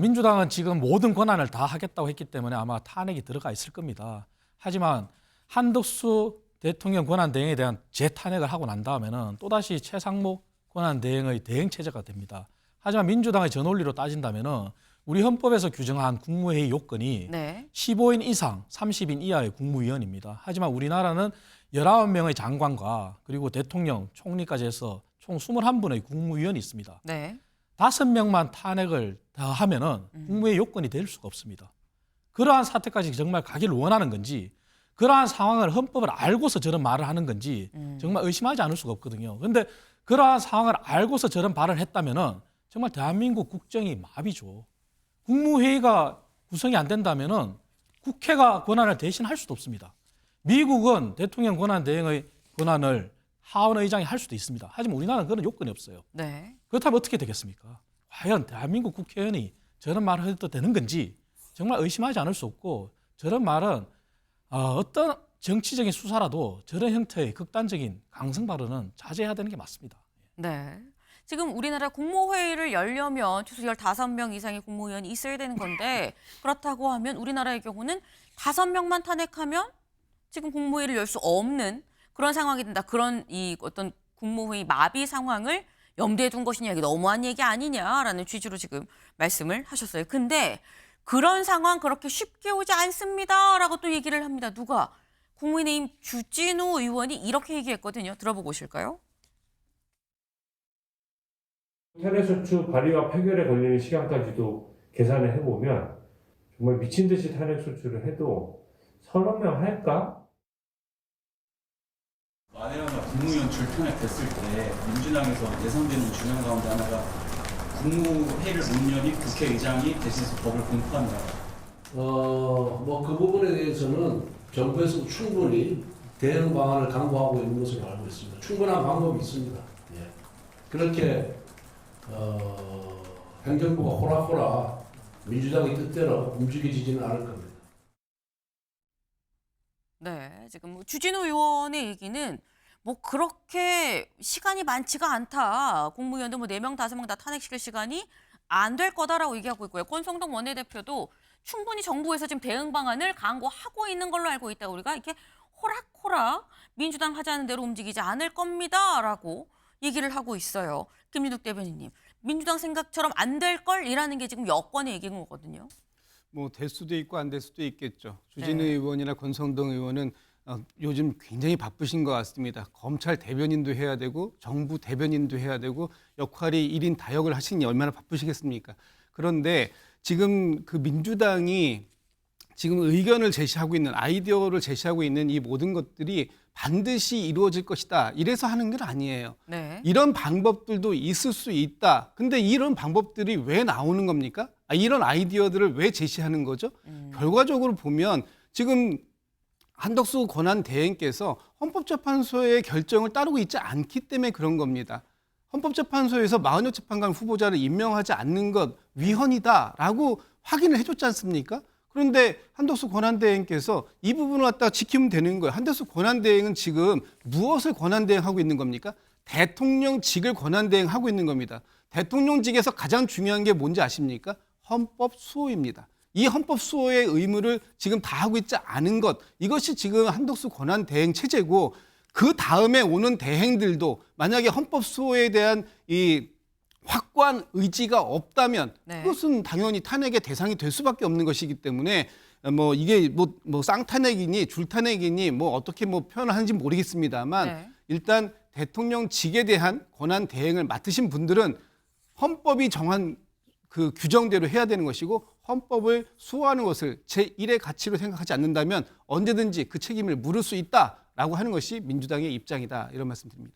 민주당은 지금 모든 권한을 다 하겠다고 했기 때문에 아마 탄핵이 들어가 있을 겁니다. 하지만 한덕수 대통령 권한대행에 대한 재탄핵을 하고 난 다음에는 또다시 최상목 권한대행의 대행체제가 됩니다. 하지만 민주당의 저 논리로 따진다면 우리 헌법에서 규정한 국무회의 요건이 네. 15인 이상 30인 이하의 국무위원입니다. 하지만 우리나라는 19명의 장관과 그리고 대통령, 총리까지 해서 총 21분의 국무위원이 있습니다. 네. 5명만 탄핵을 하면은 국무회의 요건이 될 수가 없습니다. 그러한 사태까지 정말 가기를 원하는 건지, 그러한 상황을 헌법을 알고서 저런 말을 하는 건지 정말 의심하지 않을 수가 없거든요. 그런데 그러한 상황을 알고서 저런 발언을 했다면은 정말 대한민국 국정이 마비죠. 국무회의가 구성이 안 된다면은 국회가 권한을 대신할 수도 없습니다. 미국은 대통령 권한 대행의 권한을 하원 의장이 할 수도 있습니다. 하지만 우리나라는 그런 요건이 없어요. 네. 그렇다면 어떻게 되겠습니까? 과연 대한민국 국회의원이 저런 말을 해도 되는 건지 정말 의심하지 않을 수 없고, 저런 말은 어떤 정치적인 수사라도 저런 형태의 극단적인 강성 발언은 자제해야 되는 게 맞습니다. 네. 지금 우리나라 국무회의를 열려면 최소 15명 이상의 국무위원이 있어야 되는 건데, 그렇다고 하면 우리나라의 경우는 5명만 탄핵하면 지금 국무회의를 열 수 없는 그런 상황이 된다. 그런 이 어떤 국무회의 마비 상황을 염두에 둔 것이냐, 이게 너무한 얘기 아니냐라는 취지로 지금 말씀을 하셨어요. 근데 그런 상황 그렇게 쉽게 오지 않습니다라고 또 얘기를 합니다. 누가? 국민의힘 주진우 의원이 이렇게 얘기했거든요. 들어보고 오실까요? 탄핵소추 발의와 판결에 걸리는 시간까지도 계산을 해보면 정말 미친 듯이 탄핵소추를 해도 30명 할까? 만에 하나 국무위원 줄탄핵 됐을 때 민주당에서 예상되는 중요한 가운데 하나가 국무회의를 못 여니 국회의장이 대신해서 법을 공포한다. 뭐 그 부분에 대해서는 정부에서 충분히 대응 방안을 강구하고 있는 것으로 알고 있습니다. 충분한 방법이 있습니다. 예. 그렇게 행정부가 호락호락 민주당의 뜻대로 움직여지지는 않을 겁니다. 네, 지금 주진우 의원의 얘기는 뭐 그렇게 시간이 많지가 않다. 국무위원들 뭐 4명, 5명 다 탄핵시킬 시간이 안 될 거다라고 얘기하고 있고요. 권성동 원내대표도 충분히 정부에서 지금 대응 방안을 강구하고 있는 걸로 알고 있다. 우리가 이렇게 호락호락 민주당 하자는 대로 움직이지 않을 겁니다라고 얘기를 하고 있어요. 김민욱 대변인님, 민주당 생각처럼 안 될 걸이라는 게 지금 여권의 얘기인 거거든요. 뭐 될 수도 있고 안 될 수도 있겠죠. 주진우 네. 의원이나 권성동 의원은 요즘 굉장히 바쁘신 것 같습니다. 검찰 대변인도 해야 되고 정부 대변인도 해야 되고 역할이 1인 다역을 하시니 얼마나 바쁘시겠습니까? 그런데 지금 그 민주당이 지금 의견을 제시하고 있는, 아이디어를 제시하고 있는 이 모든 것들이 반드시 이루어질 것이다. 이래서 하는 건 아니에요. 네. 이런 방법들도 있을 수 있다. 근데 이런 방법들이 왜 나오는 겁니까? 이런 아이디어들을 왜 제시하는 거죠? 결과적으로 보면 지금 한덕수 권한대행께서 헌법재판소의 결정을 따르고 있지 않기 때문에 그런 겁니다. 헌법재판소에서 마흔여 재판관 후보자를 임명하지 않는 것 위헌이다라고 확인을 해줬지 않습니까? 그런데 한덕수 권한대행께서 이 부분을 갖다가 지키면 되는 거예요. 한덕수 권한대행은 지금 무엇을 권한대행하고 있는 겁니까? 대통령직을 권한대행하고 있는 겁니다. 대통령직에서 가장 중요한 게 뭔지 아십니까? 헌법 수호입니다. 이 헌법 수호의 의무를 지금 다 하고 있지 않은 것, 이것이 지금 한덕수 권한대행 체제고, 그 다음에 오는 대행들도 만약에 헌법 수호에 대한 이 확고한 의지가 없다면 네. 그것은 당연히 탄핵의 대상이 될 수밖에 없는 것이기 때문에 뭐 이게 뭐 쌍탄핵이니 줄탄핵이니 뭐 어떻게 뭐 표현을 하는지 모르겠습니다만 네. 일단 대통령직에 대한 권한 대행을 맡으신 분들은 헌법이 정한 그 규정대로 해야 되는 것이고, 헌법을 수호하는 것을 제1의 가치로 생각하지 않는다면 언제든지 그 책임을 물을 수 있다라고 하는 것이 민주당의 입장이다, 이런 말씀드립니다.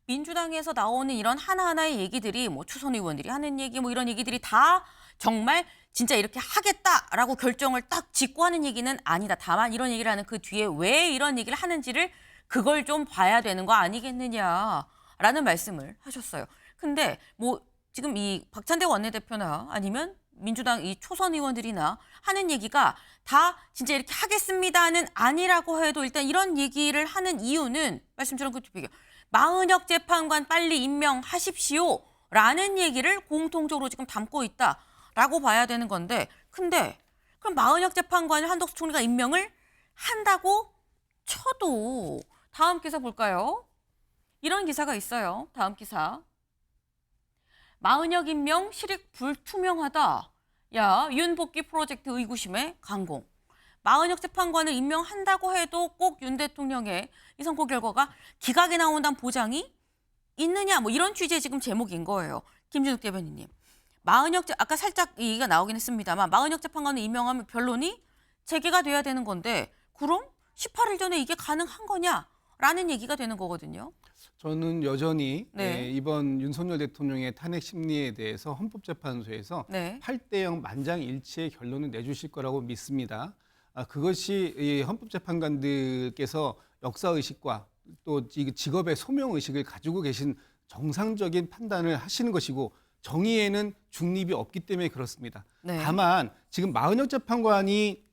민주당에서 나오는 이런 하나하나의 얘기들이 뭐 초선 의원들이 하는 얘기 뭐 이런 얘기들이 다 정말 진짜 이렇게 하겠다라고 결정을 딱 짓고 하는 얘기는 아니다. 다만 이런 얘기를 하는 그 뒤에 왜 이런 얘기를 하는지를 그걸 좀 봐야 되는 거 아니겠느냐라는 말씀을 하셨어요. 근데 뭐 지금 이 박찬대 원내대표나 아니면 민주당 이 초선 의원들이나 하는 얘기가 다 진짜 이렇게 하겠습니다는 아니라고 해도 일단 이런 얘기를 하는 이유는 말씀처럼 그 뒤에 마은혁 재판관 빨리 임명하십시오라는 얘기를 공통적으로 지금 담고 있다라고 봐야 되는 건데, 근데 그럼 마은혁 재판관을 한덕수 총리가 임명을 한다고 쳐도 다음 기사 볼까요? 이런 기사가 있어요. 다음 기사. 마은혁 임명 실익 불투명하다. 야, 윤복귀 프로젝트 의구심에 강공. 마은혁 재판관을 임명한다고 해도 꼭 윤 대통령의 이 선고 결과가 기각에 나온다는 보장이 있느냐, 뭐 이런 취지의 지금 제목인 거예요. 김준욱 대변인님. 아까 살짝 얘기가 나오긴 했습니다만 마은혁 재판관을 임명하면 변론이 재개가 돼야 되는 건데, 그럼 18일 전에 이게 가능한 거냐라는 얘기가 되는 거거든요. 저는 여전히 네. 이번 윤석열 대통령의 탄핵 심리에 대해서 헌법재판소에서 네. 8대0 만장일치의 결론을 내주실 거라고 믿습니다. 그것이 이 헌법재판관들께서 역사의식과 또 직업의 소명의식을 가지고 계신 정상적인 판단을 하시는 것이고, 정의에는 중립이 없기 때문에 그렇습니다. 네. 다만 지금 마은혁 재판관이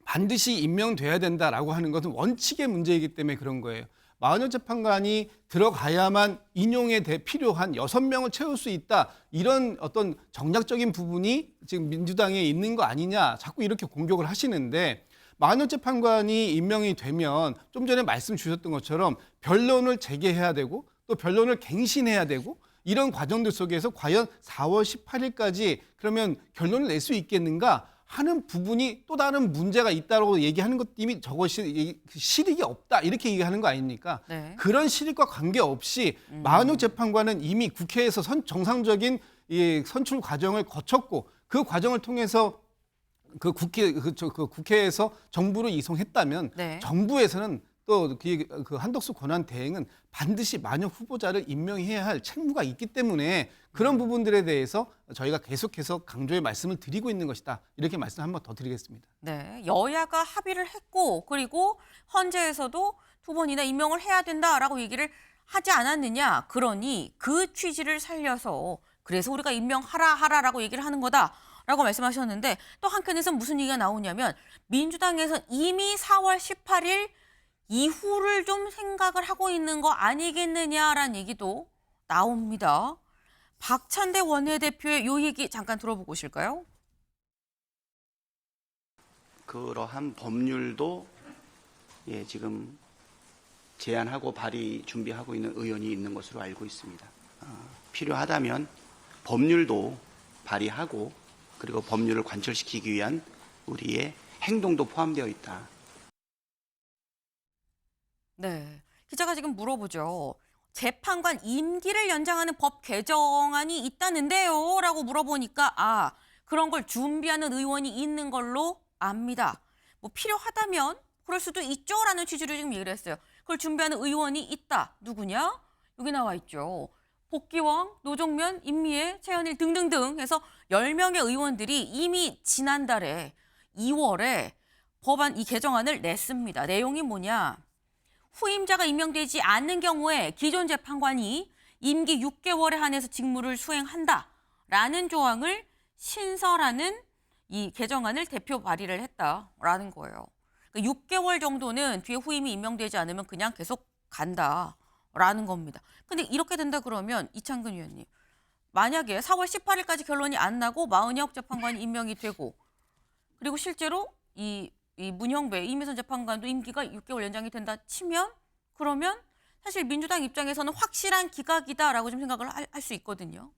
반드시 임명돼야 된다라고 하는 것은 원칙의 문제이기 때문에 그런 거예요. 마은혁 재판관이 들어가야만 인용에 필요한 6명을 채울 수 있다, 이런 어떤 정략적인 부분이 지금 민주당에 있는 거 아니냐 자꾸 이렇게 공격을 하시는데, 마은혁 재판관이 임명이 되면 좀 전에 말씀 주셨던 것처럼 변론을 재개해야 되고 또 변론을 갱신해야 되고, 이런 과정들 속에서 과연 4월 18일까지 그러면 결론을 낼 수 있겠는가 하는 부분이 또 다른 문제가 있다고 얘기하는 것 이미 저것이 실익이 없다, 이렇게 얘기하는 거 아닙니까? 네. 그런 실익과 관계없이 마은혁 재판관은 이미 국회에서 정상적인 이 선출 과정을 거쳤고, 그 과정을 통해서 그 국회에서 정부로 이송했다면 네. 정부에서는 또 그 한덕수 권한 대행은 반드시 마은혁 후보자를 임명해야 할 책무가 있기 때문에 그런 부분들에 대해서 저희가 계속해서 강조의 말씀을 드리고 있는 것이다, 이렇게 말씀 한 번 더 드리겠습니다. 네, 여야가 합의를 했고, 그리고 헌재에서도 2번이나 임명을 해야 된다라고 얘기를 하지 않았느냐. 그러니 그 취지를 살려서 그래서 우리가 임명하라라고 얘기를 하는 거다라고 말씀하셨는데, 또 한편에서 무슨 얘기가 나오냐면 민주당에서 이미 4월 18일 이후를 좀 생각을 하고 있는 거 아니겠느냐라는 얘기도 나옵니다. 박찬대 원내대표의 요 얘기 잠깐 들어보고 오실까요? 그러한 법률도 지금 제안하고 발의 준비하고 있는 의원이 있는 것으로 알고 있습니다. 필요하다면 법률도 발의하고 그리고 법률을 관철시키기 위한 우리의 행동도 포함되어 있다. 네, 기자가 지금 물어보죠. 재판관 임기를 연장하는 법 개정안이 있다는데요? 라고 물어보니까 그런 걸 준비하는 의원이 있는 걸로 압니다. 뭐 필요하다면 그럴 수도 있죠? 라는 취지로 지금 얘기를 했어요. 그걸 준비하는 의원이 있다. 누구냐? 여기 나와 있죠. 복귀왕, 노정면, 임미애, 최현일 등등등 해서 10명의 의원들이 이미 지난달에 2월에 법안 이 개정안을 냈습니다. 내용이 뭐냐? 후임자가 임명되지 않는 경우에 기존 재판관이 임기 6개월에 한해서 직무를 수행한다라는 조항을 신설하는 이 개정안을 대표 발의를 했다라는 거예요. 그러니까 6개월 정도는 뒤에 후임이 임명되지 않으면 그냥 계속 간다라는 라는 겁니다. 근데 이렇게 된다 그러면 이창근 의원님, 만약에 4월 18일까지 결론이 안 나고 마은혁 재판관이 임명이 되고 그리고 실제로 이 문형배 이미선 재판관도 임기가 6개월 연장이 된다 치면 그러면 사실 민주당 입장에서는 확실한 기각이다라고 좀 생각을 할 수 있거든요.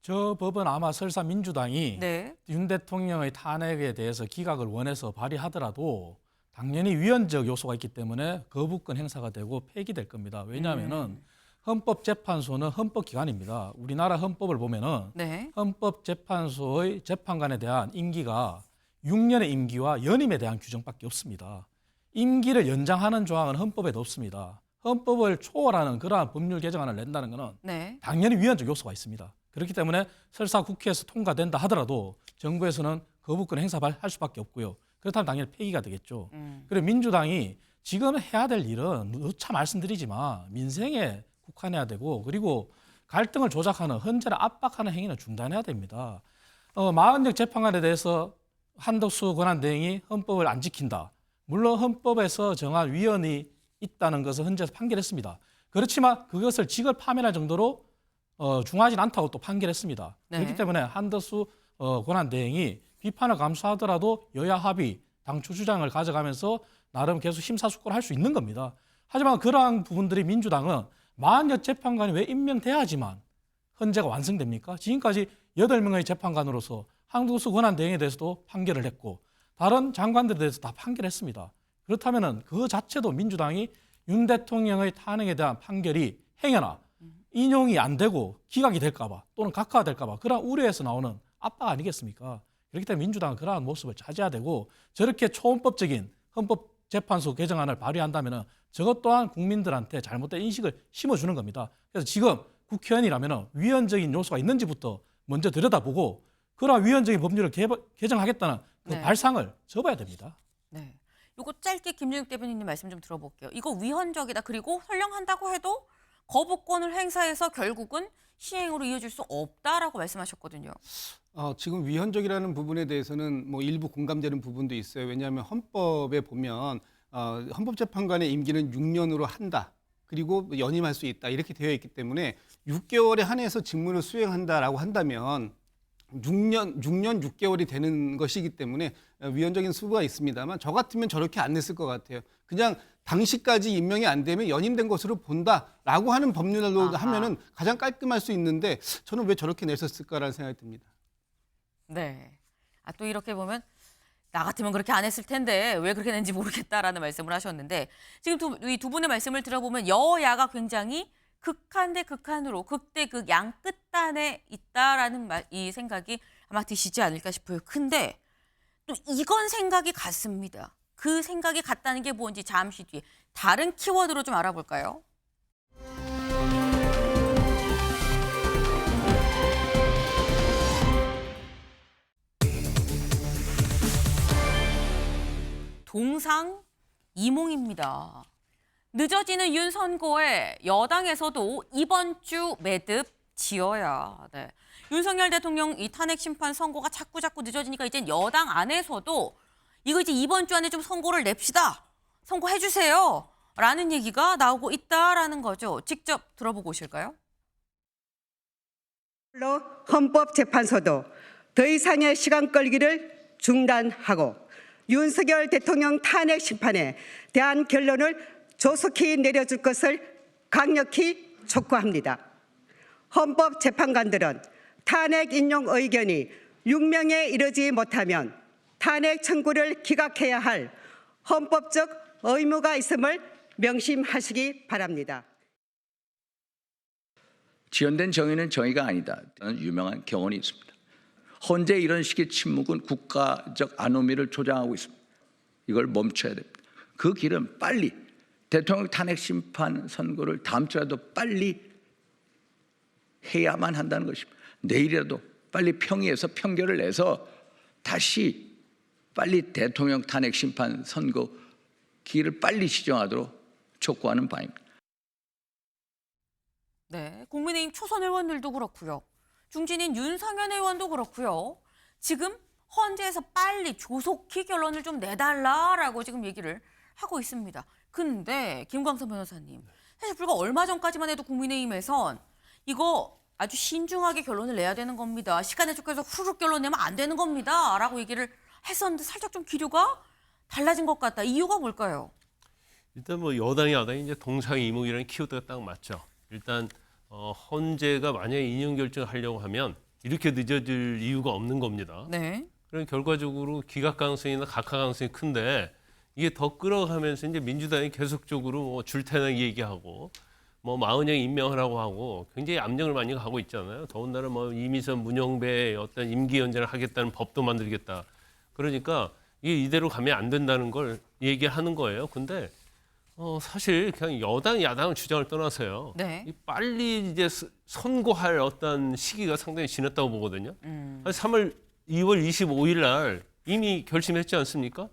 저 법은 아마 설사 민주당이 네. 윤 대통령의 탄핵에 대해서 기각을 원해서 발의하더라도 당연히 위헌적 요소가 있기 때문에 거부권 행사가 되고 폐기될 겁니다. 왜냐하면은 헌법재판소는 헌법기관입니다. 우리나라 헌법을 보면은 네. 헌법재판소의 재판관에 대한 임기가 6년의 임기와 연임에 대한 규정밖에 없습니다. 임기를 연장하는 조항은 헌법에도 없습니다. 헌법을 초월하는 그러한 법률 개정안을 낸다는 것은 네. 당연히 위헌적 요소가 있습니다. 그렇기 때문에 설사 국회에서 통과된다 하더라도 정부에서는 거부권 행사할 수밖에 없고요. 그렇다면 당연히 폐기가 되겠죠. 그리고 민주당이 지금 해야 될 일은 누차 말씀드리지만 민생에 국한해야 되고 그리고 갈등을 조작하는 헌재를 압박하는 행위는 중단해야 됩니다. 마은혁 재판관에 대해서 한덕수 권한대행이 헌법을 안 지킨다. 물론 헌법에서 정한 위헌이 있다는 것을 헌재에서 판결했습니다. 그렇지만 그것을 직을 파면할 정도로 중하진 않다고 또 판결했습니다. 네. 그렇기 때문에 한덕수 권한대행이 비판을 감수하더라도 여야 합의, 당초 주장을 가져가면서 나름 계속 심사숙고를 할 수 있는 겁니다. 하지만 그러한 부분들이 민주당은 마은혁 재판관이 왜 임명돼야지만 헌재가 완성됩니까? 지금까지 8명의 재판관으로서 한덕수 권한대행에 대해서도 판결을 했고 다른 장관들에 대해서 다 판결했습니다. 그렇다면 그 자체도 민주당이 윤 대통령의 탄핵에 대한 판결이 행여나 인용이 안 되고 기각이 될까 봐 또는 각하될까 봐 그런 우려에서 나오는 압박 아니겠습니까? 그렇기 때문에 민주당은 그러한 모습을 자제해야 되고 저렇게 초헌법적인 헌법재판소 개정안을 발의한다면 저것 또한 국민들한테 잘못된 인식을 심어주는 겁니다. 그래서 지금 국회의원이라면 위헌적인 요소가 있는지부터 먼저 들여다보고 그러한 위헌적인 법률을 개정하겠다는 그 네. 발상을 접어야 됩니다. 네. 요거 짧게 김준욱 대변인님 말씀 좀 들어볼게요. 이거 위헌적이다. 그리고 설령한다고 해도 거부권을 행사해서 결국은 시행으로 이어질 수 없다라고 말씀하셨거든요. 지금 위헌적이라는 부분에 대해서는 뭐 일부 공감되는 부분도 있어요. 왜냐하면 헌법에 보면 헌법재판관의 임기는 6년으로 한다. 그리고 연임할 수 있다. 이렇게 되어 있기 때문에 6개월에 한해서 직무를 수행한다라고 한다면 6년 6개월이 되는 것이기 때문에 위헌적인 수가 있습니다만 저 같으면 저렇게 안 냈을 것 같아요. 그냥 당시까지 임명이 안 되면 연임된 것으로 본다라고 하는 법률로 하면은 가장 깔끔할 수 있는데 저는 왜 저렇게 냈었을까라는 생각이 듭니다. 네. 또 이렇게 보면 나 같으면 그렇게 안 했을 텐데 왜 그렇게 냈는지 모르겠다라는 말씀을 하셨는데 지금 이 두 분의 말씀을 들어보면 여야가 굉장히 극한 대 극한으로 극대 극양 끝단에 있다라는 이 생각이 아마 드시지 않을까 싶어요. 근데 또 이건 생각이 같습니다. 그 생각이 같다는 게 뭔지 잠시 뒤에 다른 키워드로 좀 알아볼까요? 동상이몽입니다. 늦어지는 윤 선고에 여당에서도 이번 주 매듭 지어야. 네. 윤석열 대통령 이 탄핵 심판 선고가 자꾸 늦어지니까 이제 여당 안에서도 이거 이제 이번 주 안에 좀 선고를 냅시다. 선고해 주세요. 라는 얘기가 나오고 있다라는 거죠. 직접 들어보고 오실까요? 헌법재판소도 더 이상의 시간 끌기를 중단하고 윤석열 대통령 탄핵 심판에 대한 결론을 조속히 내려줄 것을 강력히 촉구합니다. 헌법재판관들은 탄핵 인용 의견이 6명에 이르지 못하면 탄핵 청구를 기각해야 할 헌법적 의무가 있음을 명심하시기 바랍니다. 지연된 정의는 정의가 아니다. 라는 유명한 경언이 있습니다. 헌재 이런 식의 침묵은 국가적 아노미를 조장하고 있습니다. 이걸 멈춰야 됩니다. 그 길은 빨리 대통령 탄핵 심판 선고를 다음 주라도 빨리 해야만 한다는 것입니다. 내일이라도 빨리 평의해서 평결을 내서 다시 빨리 대통령 탄핵 심판 선고 기일을 빨리 시정하도록 촉구하는 바입니다. 네, 국민의힘 초선 의원들도 그렇고요. 중진인 윤상현 의원도 그렇고요. 지금 헌재에서 빨리 조속히 결론을 좀 내달라라고 지금 얘기를 하고 있습니다. 근데 김광선 변호사님, 사실 불과 얼마 전까지만 해도 국민의힘에선 이거 아주 신중하게 결론을 내야 되는 겁니다. 시간에 쫓겨서 후루룩 결론 내면 안 되는 겁니다. 라고 얘기를 했었는데 살짝 좀 기류가 달라진 것 같다. 이유가 뭘까요? 일단 뭐 여당이 야당이 이제 동상이몽이라는 키워드가 딱 맞죠. 일단 헌재가 만약에 인용 결정을 하려고 하면 이렇게 늦어질 이유가 없는 겁니다. 네. 그럼 결과적으로 기각 가능성이나 각하 가능성이 큰데 이게 더 끌어가면서 이제 민주당이 계속적으로 뭐 줄태낭 얘기하고 뭐 마은영 임명하라고 하고 굉장히 압력을 많이 하고 있잖아요. 더군다나 뭐 이미선 문영배의 어떤 임기 연장을 하겠다는 법도 만들겠다. 그러니까 이게 이대로 가면 안 된다는 걸 얘기하는 거예요. 근데 사실 그냥 여당 야당을 주장을 떠나서요. 네. 이 빨리 이제 선고할 어떤 시기가 상당히 지났다고 보거든요. 2월 25일 날 이미 결심했지 않습니까?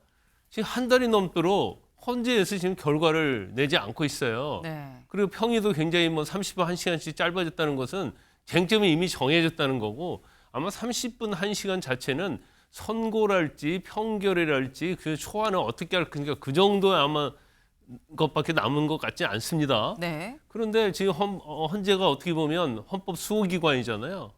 지금 한 달이 넘도록 헌재에서 지금 결과를 내지 않고 있어요. 네. 그리고 평의도 굉장히 뭐 30분 1시간씩 짧아졌다는 것은 쟁점이 이미 정해졌다는 거고 아마 30분 1시간 자체는 선고랄지 평결이랄지 그 초안을 어떻게 할 건가 그 정도의 아마 것밖에 남은 것 같지 않습니다. 네. 그런데 지금 헌재가 어떻게 보면 헌법 수호기관이잖아요.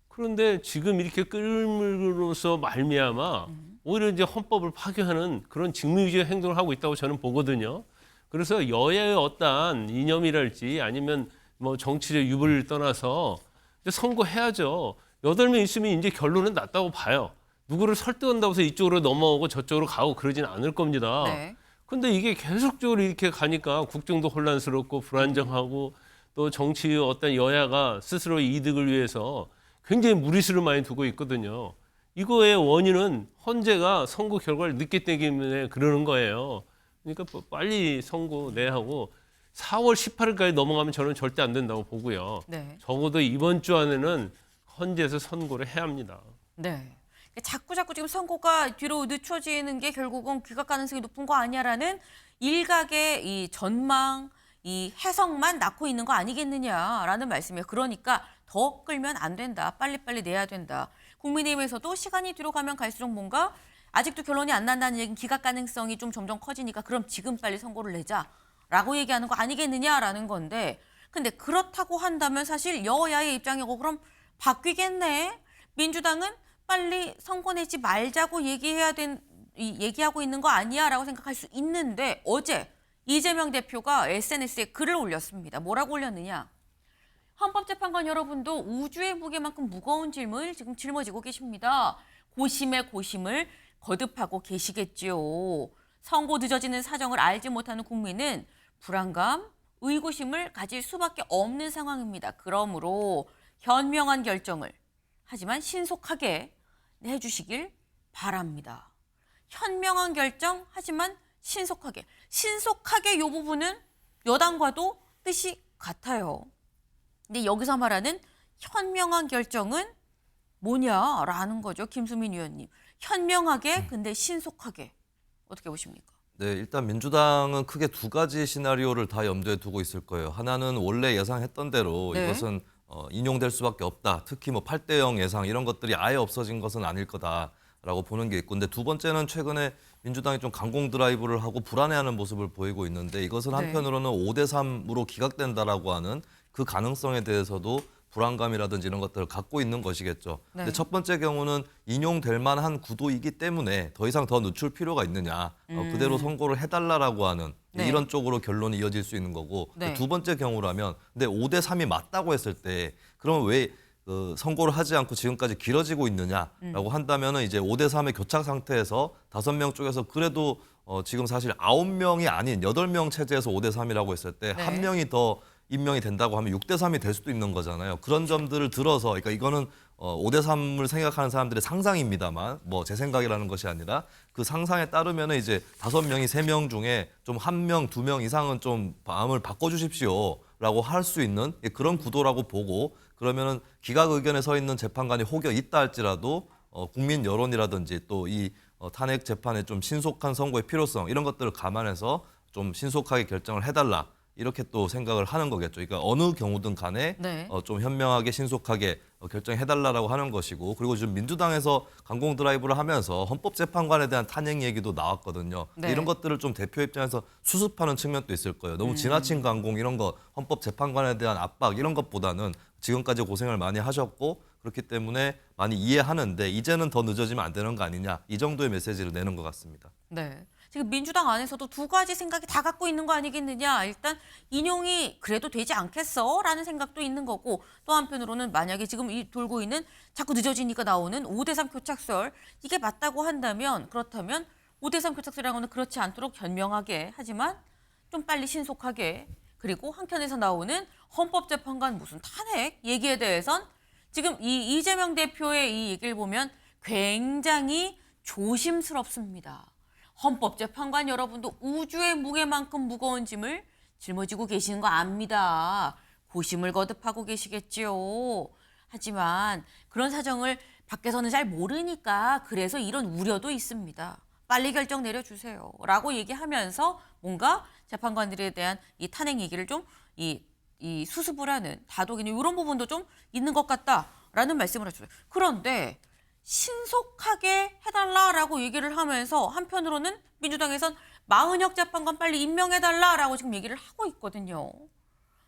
그런데 지금 이렇게 끌므로써 말미암아 오히려 이제 헌법을 파괴하는 그런 직무유기의 행동을 하고 있다고 저는 보거든요. 그래서 여야의 어떠한 이념이랄지 아니면 뭐 정치적 유불을 떠나서 이제 선고해야죠. 8명 있으면 이제 결론은 났다고 봐요. 누구를 설득한다고 해서 이쪽으로 넘어오고 저쪽으로 가고 그러진 않을 겁니다. 네. 근데 이게 계속적으로 이렇게 가니까 국정도 혼란스럽고 불안정하고 또 정치의 어떤 여야가 스스로 이득을 위해서 굉장히 무리수를 많이 두고 있거든요. 이거의 원인은 헌재가 선고 결과를 늦게 때문에 그러는 거예요. 그러니까 빨리 선고 내야 하고 4월 18일까지 넘어가면 저는 절대 안 된다고 보고요. 네. 적어도 이번 주 안에는 헌재에서 선고를 해야 합니다. 네. 자꾸 지금 선고가 뒤로 늦춰지는 게 결국은 기각 가능성이 높은 거 아니야라는 일각의 이 전망, 이 해석만 낳고 있는 거 아니겠느냐라는 말씀이에요. 그러니까 더 끌면 안 된다. 빨리빨리 내야 된다. 국민의힘에서도 시간이 뒤로 가면 갈수록 뭔가 아직도 결론이 안 난다는 얘기는 기각 가능성이 좀 점점 커지니까 그럼 지금 빨리 선고를 내자라고 얘기하는 거 아니겠느냐라는 건데 근데 그렇다고 한다면 사실 여야의 입장이고 그럼 바뀌겠네. 민주당은 빨리 선고 내지 말자고 얘기하고 있는 거 아니야라고 생각할 수 있는데 어제 이재명 대표가 SNS에 글을 올렸습니다. 뭐라고 올렸느냐. 헌법재판관 여러분도 우주의 무게만큼 무거운 짐을 지금 짊어지고 계십니다. 고심의 고심을 거듭하고 계시겠지요. 선고 늦어지는 사정을 알지 못하는 국민은 불안감, 의구심을 가질 수밖에 없는 상황입니다. 그러므로 현명한 결정을 하지만 신속하게 해주시길 바랍니다. 현명한 결정 하지만 신속하게 이 부분은 여당과도 뜻이 같아요. 근데 여기서 말하는 현명한 결정은 뭐냐라는 거죠. 김수민 의원님. 현명하게 근데 신속하게 어떻게 보십니까? 네, 일단 민주당은 크게 두 가지 시나리오를 다 염두에 두고 있을 거예요. 하나는 원래 예상했던 대로 네. 이것은 인용될 수밖에 없다. 특히 뭐 8대0 예상 이런 것들이 아예 없어진 것은 아닐 거다라고 보는 게 있고, 근데 두 번째는 최근에 민주당이 좀 강공 드라이브를 하고 불안해하는 모습을 보이고 있는데 이것은 한편으로는 5대3으로 기각된다라고 하는 그 가능성에 대해서도 불안감이라든지 이런 것들을 갖고 있는 것이겠죠. 네. 근데 첫 번째 경우는 인용될 만한 구도이기 때문에 더 이상 더 늦출 필요가 있느냐. 그대로 선고를 해달라라고 하는 네. 이런 쪽으로 결론이 이어질 수 있는 거고 네. 두 번째 경우라면 근데 5대3이 맞다고 했을 때 그러면 왜 선고를 하지 않고 지금까지 길어지고 있느냐라고 한다면은 이제 5대3의 교착 상태에서 5명 쪽에서 그래도 지금 사실 9명이 아닌 8명 체제에서 5대3이라고 했을 때 네. 한 명이 더 임명이 된다고 하면 6대3이 될 수도 있는 거잖아요. 그런 점들을 들어서 그러니까 이거는 5대3을 생각하는 사람들의 상상입니다만 뭐 제 생각이라는 것이 아니라 그 상상에 따르면 이제 5명이 3명 중에 좀 1명, 2명 이상은 좀 마음을 바꿔주십시오라고 할 수 있는 그런 구도라고 보고 그러면은 기각 의견에 서 있는 재판관이 혹여 있다 할지라도 국민 여론이라든지 또 이 탄핵 재판의 좀 신속한 선고의 필요성 이런 것들을 감안해서 좀 신속하게 결정을 해달라. 이렇게 또 생각을 하는 거겠죠. 그러니까 어느 경우든 간에 네. 좀 현명하게 신속하게 결정해달라고 하는 것이고, 그리고 지금 민주당에서 강공 드라이브를 하면서 헌법재판관에 대한 탄핵 얘기도 나왔거든요. 네. 이런 것들을 좀 대표 입장에서 수습하는 측면도 있을 거예요. 너무 지나친 강공 이런 거, 헌법재판관에 대한 압박 이런 것보다는 지금까지 고생을 많이 하셨고 그렇기 때문에 많이 이해하는데 이제는 더 늦어지면 안 되는 거 아니냐, 이 정도의 메시지를 내는 것 같습니다. 네. 지금 민주당 안에서도 두 가지 생각이 다 갖고 있는 거 아니겠느냐. 일단 인용이 그래도 되지 않겠어? 라는 생각도 있는 거고, 또 한편으로는 만약에 지금 이 돌고 있는 자꾸 늦어지니까 나오는 5대3 교착설, 이게 맞다고 한다면, 그렇다면 5대3 교착설이라고는 그렇지 않도록 현명하게, 하지만 좀 빨리 신속하게, 그리고 한편에서 나오는 헌법재판관 무슨 탄핵 얘기에 대해선 지금 이 이재명 대표의 이 얘기를 보면 굉장히 조심스럽습니다. 헌법재판관 여러분도 우주의 무게만큼 무거운 짐을 짊어지고 계시는 거 압니다. 고심을 거듭하고 계시겠지요. 하지만 그런 사정을 밖에서는 잘 모르니까 그래서 이런 우려도 있습니다. 빨리 결정 내려주세요. 라고 얘기하면서 뭔가 재판관들에 대한 이 탄핵 얘기를 좀 이 수습을 하는 다독이는 이런 부분도 좀 있는 것 같다라는 말씀을 하셨어요. 그런데 신속하게 해달라라고 얘기를 하면서 한편으로는 민주당에선 마은혁 재판관 빨리 임명해달라라고 지금 얘기를 하고 있거든요.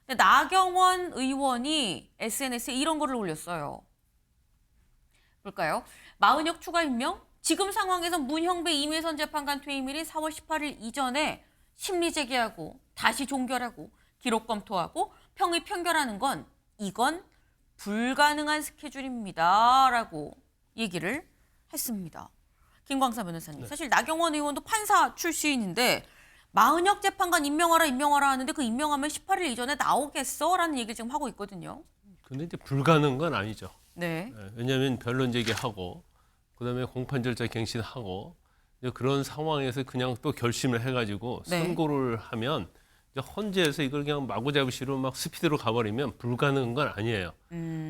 근데 나경원 의원이 SNS에 이런 거를 올렸어요. 볼까요? 마은혁 추가 임명? 지금 상황에서 문형배 임혜선 재판관 퇴임일인 4월 18일 이전에 심리 제기하고 다시 종결하고 기록 검토하고 평의 편결하는 건 이건 불가능한 스케줄입니다. 라고 얘기를 했습니다. 김광사 변호사님. 사실 나경원 의원도 판사 출신인데 마은혁 재판관 임명하라 하는데 그 임명하면 18일 이전에 나오겠어? 라는 얘기를 지금 하고 있거든요. 근데 이제 불가능한 건 아니죠. 네. 왜냐하면 변론 제기하고 그다음에 공판 절차 갱신하고 이제 그런 상황에서 그냥 또 결심을 해가지고 네. 선고를 하면 이제 헌재에서 이걸 그냥 마구잡이로 막 스피드로 가버리면 불가능한 건 아니에요.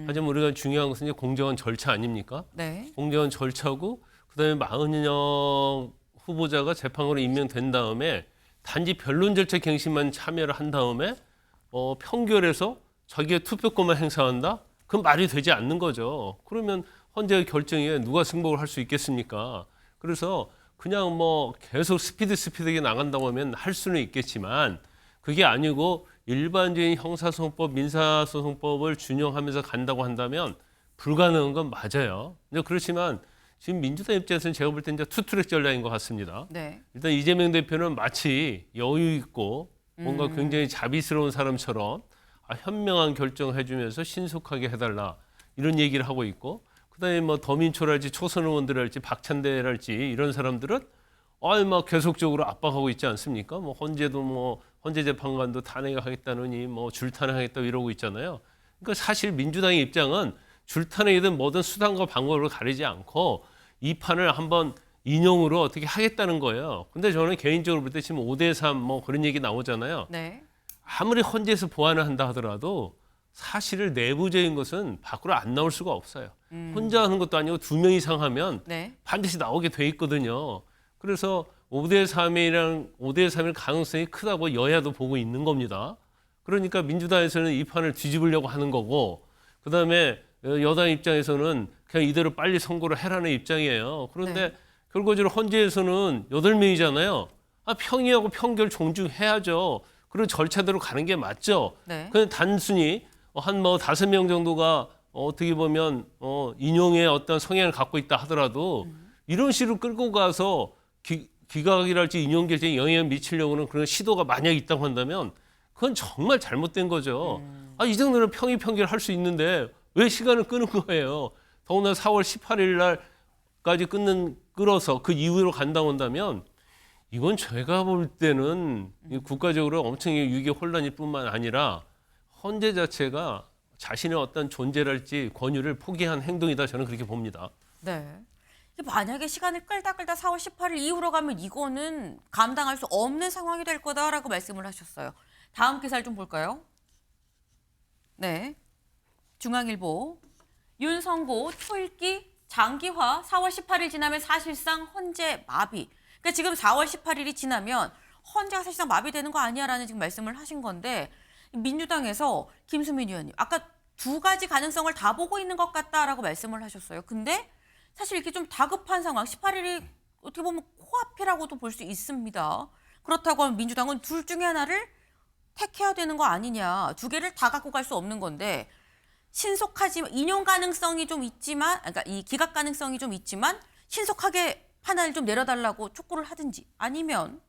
하지만 우리가 중요한 것은 이제 공정한 절차 아닙니까? 네. 공정한 절차고 그다음에 마은혁 후보자가 재판관으로 임명된 다음에 단지 변론 절차 갱신만 참여를 한 다음에 평결해서 자기의 투표권만 행사한다? 그건 말이 되지 않는 거죠. 그러면 헌재의 결정에 누가 승복을 할 수 있겠습니까? 그래서 그냥 뭐 계속 스피드하게 나간다고 하면 할 수는 있겠지만 그게 아니고 일반적인 형사소송법, 민사소송법을 준용하면서 간다고 한다면 불가능한 건 맞아요. 그렇지만 지금 민주당 입장에서는 제가 볼 때 이제 투트랙 전략인 것 같습니다. 네. 일단 이재명 대표는 마치 여유 있고 뭔가 굉장히 자비스러운 사람처럼 현명한 결정을 해주면서 신속하게 해달라 이런 얘기를 하고 있고, 그다음에 뭐 더민초랄지 초선 의원들랄지 박찬대랄지 이런 사람들은 막 계속적으로 압박하고 있지 않습니까? 뭐 헌재도 뭐 헌재 재판관도 탄핵하겠다느니 뭐 줄탄핵하겠다 이러고 있잖아요. 그러니까 사실 민주당의 입장은 줄탄핵이든 뭐든 수단과 방법을 가리지 않고 이 판을 한번 인용으로 어떻게 하겠다는 거예요. 근데 저는 개인적으로 볼 때 지금 5대3 뭐 그런 얘기 나오잖아요. 네. 아무리 헌재에서 보완을 한다 하더라도 사실을 내부적인 것은 밖으로 안 나올 수가 없어요. 혼자 하는 것도 아니고 2명 이상 하면 네. 반드시 나오게 돼 있거든요. 그래서 5대3일 가능성이 크다고 여야도 보고 있는 겁니다. 그러니까 민주당에서는 이 판을 뒤집으려고 하는 거고, 그다음에 여당 입장에서는 그냥 이대로 빨리 선고를 해라는 입장이에요. 그런데 네. 결과적으로 헌재에서는 8명이잖아요. 평의하고 평결 존중해야죠. 그런 절차대로 가는 게 맞죠. 네. 그냥 단순히 한 5명 정도가 어떻게 보면 인용의 어떤 성향을 갖고 있다 하더라도 이런 식으로 끌고 가서 기각이랄지 인용 결정에 영향을 미치려고는 그런 시도가 만약 있다고 한다면 그건 정말 잘못된 거죠. 이 정도는 평의 평결할 수 있는데 왜 시간을 끄는 거예요? 더구나 4월 18일 날까지 끌어서 그 이후로 간다고 한다면 이건 제가 볼 때는 국가적으로 엄청나게 위기 혼란일 뿐만 아니라 헌재 자체가 자신의 어떤 존재랄지 권유를 포기한 행동이다, 저는 그렇게 봅니다. 네. 만약에 시간을 끌다 4월 18일 이후로 가면 이거는 감당할 수 없는 상황이 될 거다라고 말씀을 하셨어요. 다음 기사를 좀 볼까요? 네. 중앙일보. 윤성고 초읽기 장기화 4월 18일 지나면 사실상 헌재 마비. 그러니까 지금 4월 18일이 지나면 헌재가 사실상 마비되는 거 아니야라는 지금 말씀을 하신 건데 민주당에서 김수민 의원님 아까 두 가지 가능성을 다 보고 있는 것 같다라고 말씀을 하셨어요. 근데 사실 이렇게 좀 다급한 상황 18일이 어떻게 보면 코앞이라고도 볼 수 있습니다. 그렇다고 하면 민주당은 둘 중에 하나를 택해야 되는 거 아니냐. 두 개를 다 갖고 갈 수 없는 건데 신속하지만 인용 가능성이 좀 있지만 그러니까 이 기각 가능성이 좀 있지만 신속하게 판단을 좀 내려달라고 촉구를 하든지 아니면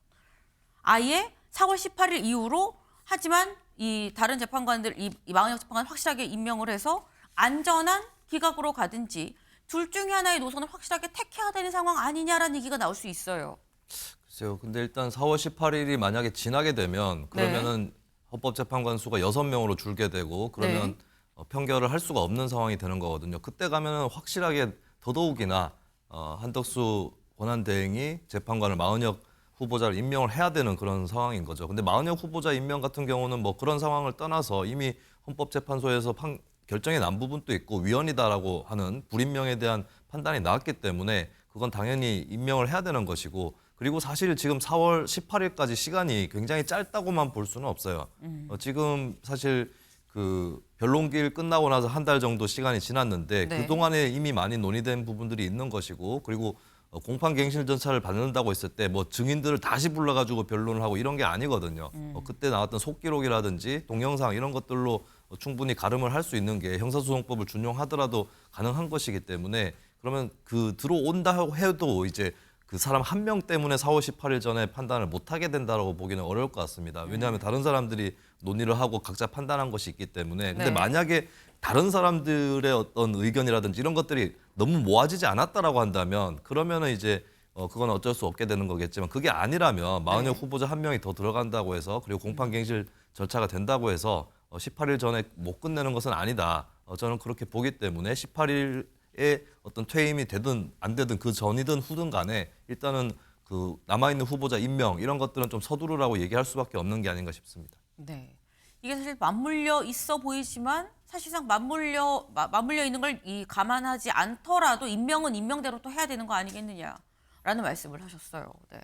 아예 4월 18일 이후로 하지만 이 다른 재판관들 이 마흔역 재판관 확실하게 임명을 해서 안전한 기각으로 가든지 둘 중에 하나의 노선을 확실하게 택해야 되는 상황 아니냐라는 얘기가 나올 수 있어요. 글쎄요. 근데 일단 4월 18일이 만약에 지나게 되면 그러면은 헌법재판관 수가 6명으로 줄게 되고 그러면 평결을 할 수가 없는 상황이 되는 거거든요. 그때 가면은 확실하게 더더욱이나 한덕수 권한대행이 재판관을 마흔역 후보자를 임명을 해야 되는 그런 상황인 거죠. 근데 마흔역 후보자 임명 같은 경우는 뭐 그런 상황을 떠나서 이미 헌법재판소에서 결정이 난 부분도 있고 위헌이다라고 하는 불임명에 대한 판단이 나왔기 때문에 그건 당연히 임명을 해야 되는 것이고 그리고 사실 지금 4월 18일까지 시간이 굉장히 짧다고만 볼 수는 없어요. 지금 사실 그 변론기일 끝나고 나서 한 달 정도 시간이 지났는데 그동안에 이미 많이 논의된 부분들이 있는 것이고 그리고 공판갱실 절차를 받는다고 했을 때 뭐 증인들을 다시 불러가지고 변론을 하고 이런 게 아니거든요. 그때 나왔던 속기록이라든지 동영상 이런 것들로 충분히 가름을 할 수 있는 게 형사소송법을 준용하더라도 가능한 것이기 때문에 그러면 그 들어온다 해도 이제 그 사람 한 명 때문에 4월 18일 전에 판단을 못하게 된다고 보기는 어려울 것 같습니다. 왜냐하면 다른 사람들이 논의를 하고 각자 판단한 것이 있기 때문에 근데 만약에 다른 사람들의 어떤 의견이라든지 이런 것들이 너무 모아지지 않았다라고 한다면 그러면은 이제 그건 어쩔 수 없게 되는 거겠지만 그게 아니라면 마흔역 후보자 한 명이 더 들어간다고 해서 그리고 공판갱실 절차가 된다고 해서 18일 전에 못 끝내는 것은 아니다. 저는 그렇게 보기 때문에 18일에 어떤 퇴임이 되든 안 되든 그 전이든 후든 간에 일단은 그 남아있는 후보자 임명 이런 것들은 좀 서두르라고 얘기할 수밖에 없는 게 아닌가 싶습니다. 네. 이게 사실 맞물려 있어 보이지만 사실상 맞물려 있는 걸 감안하지 않더라도 임명은 임명대로 또 해야 되는 거 아니겠느냐라는 말씀을 하셨어요. 네.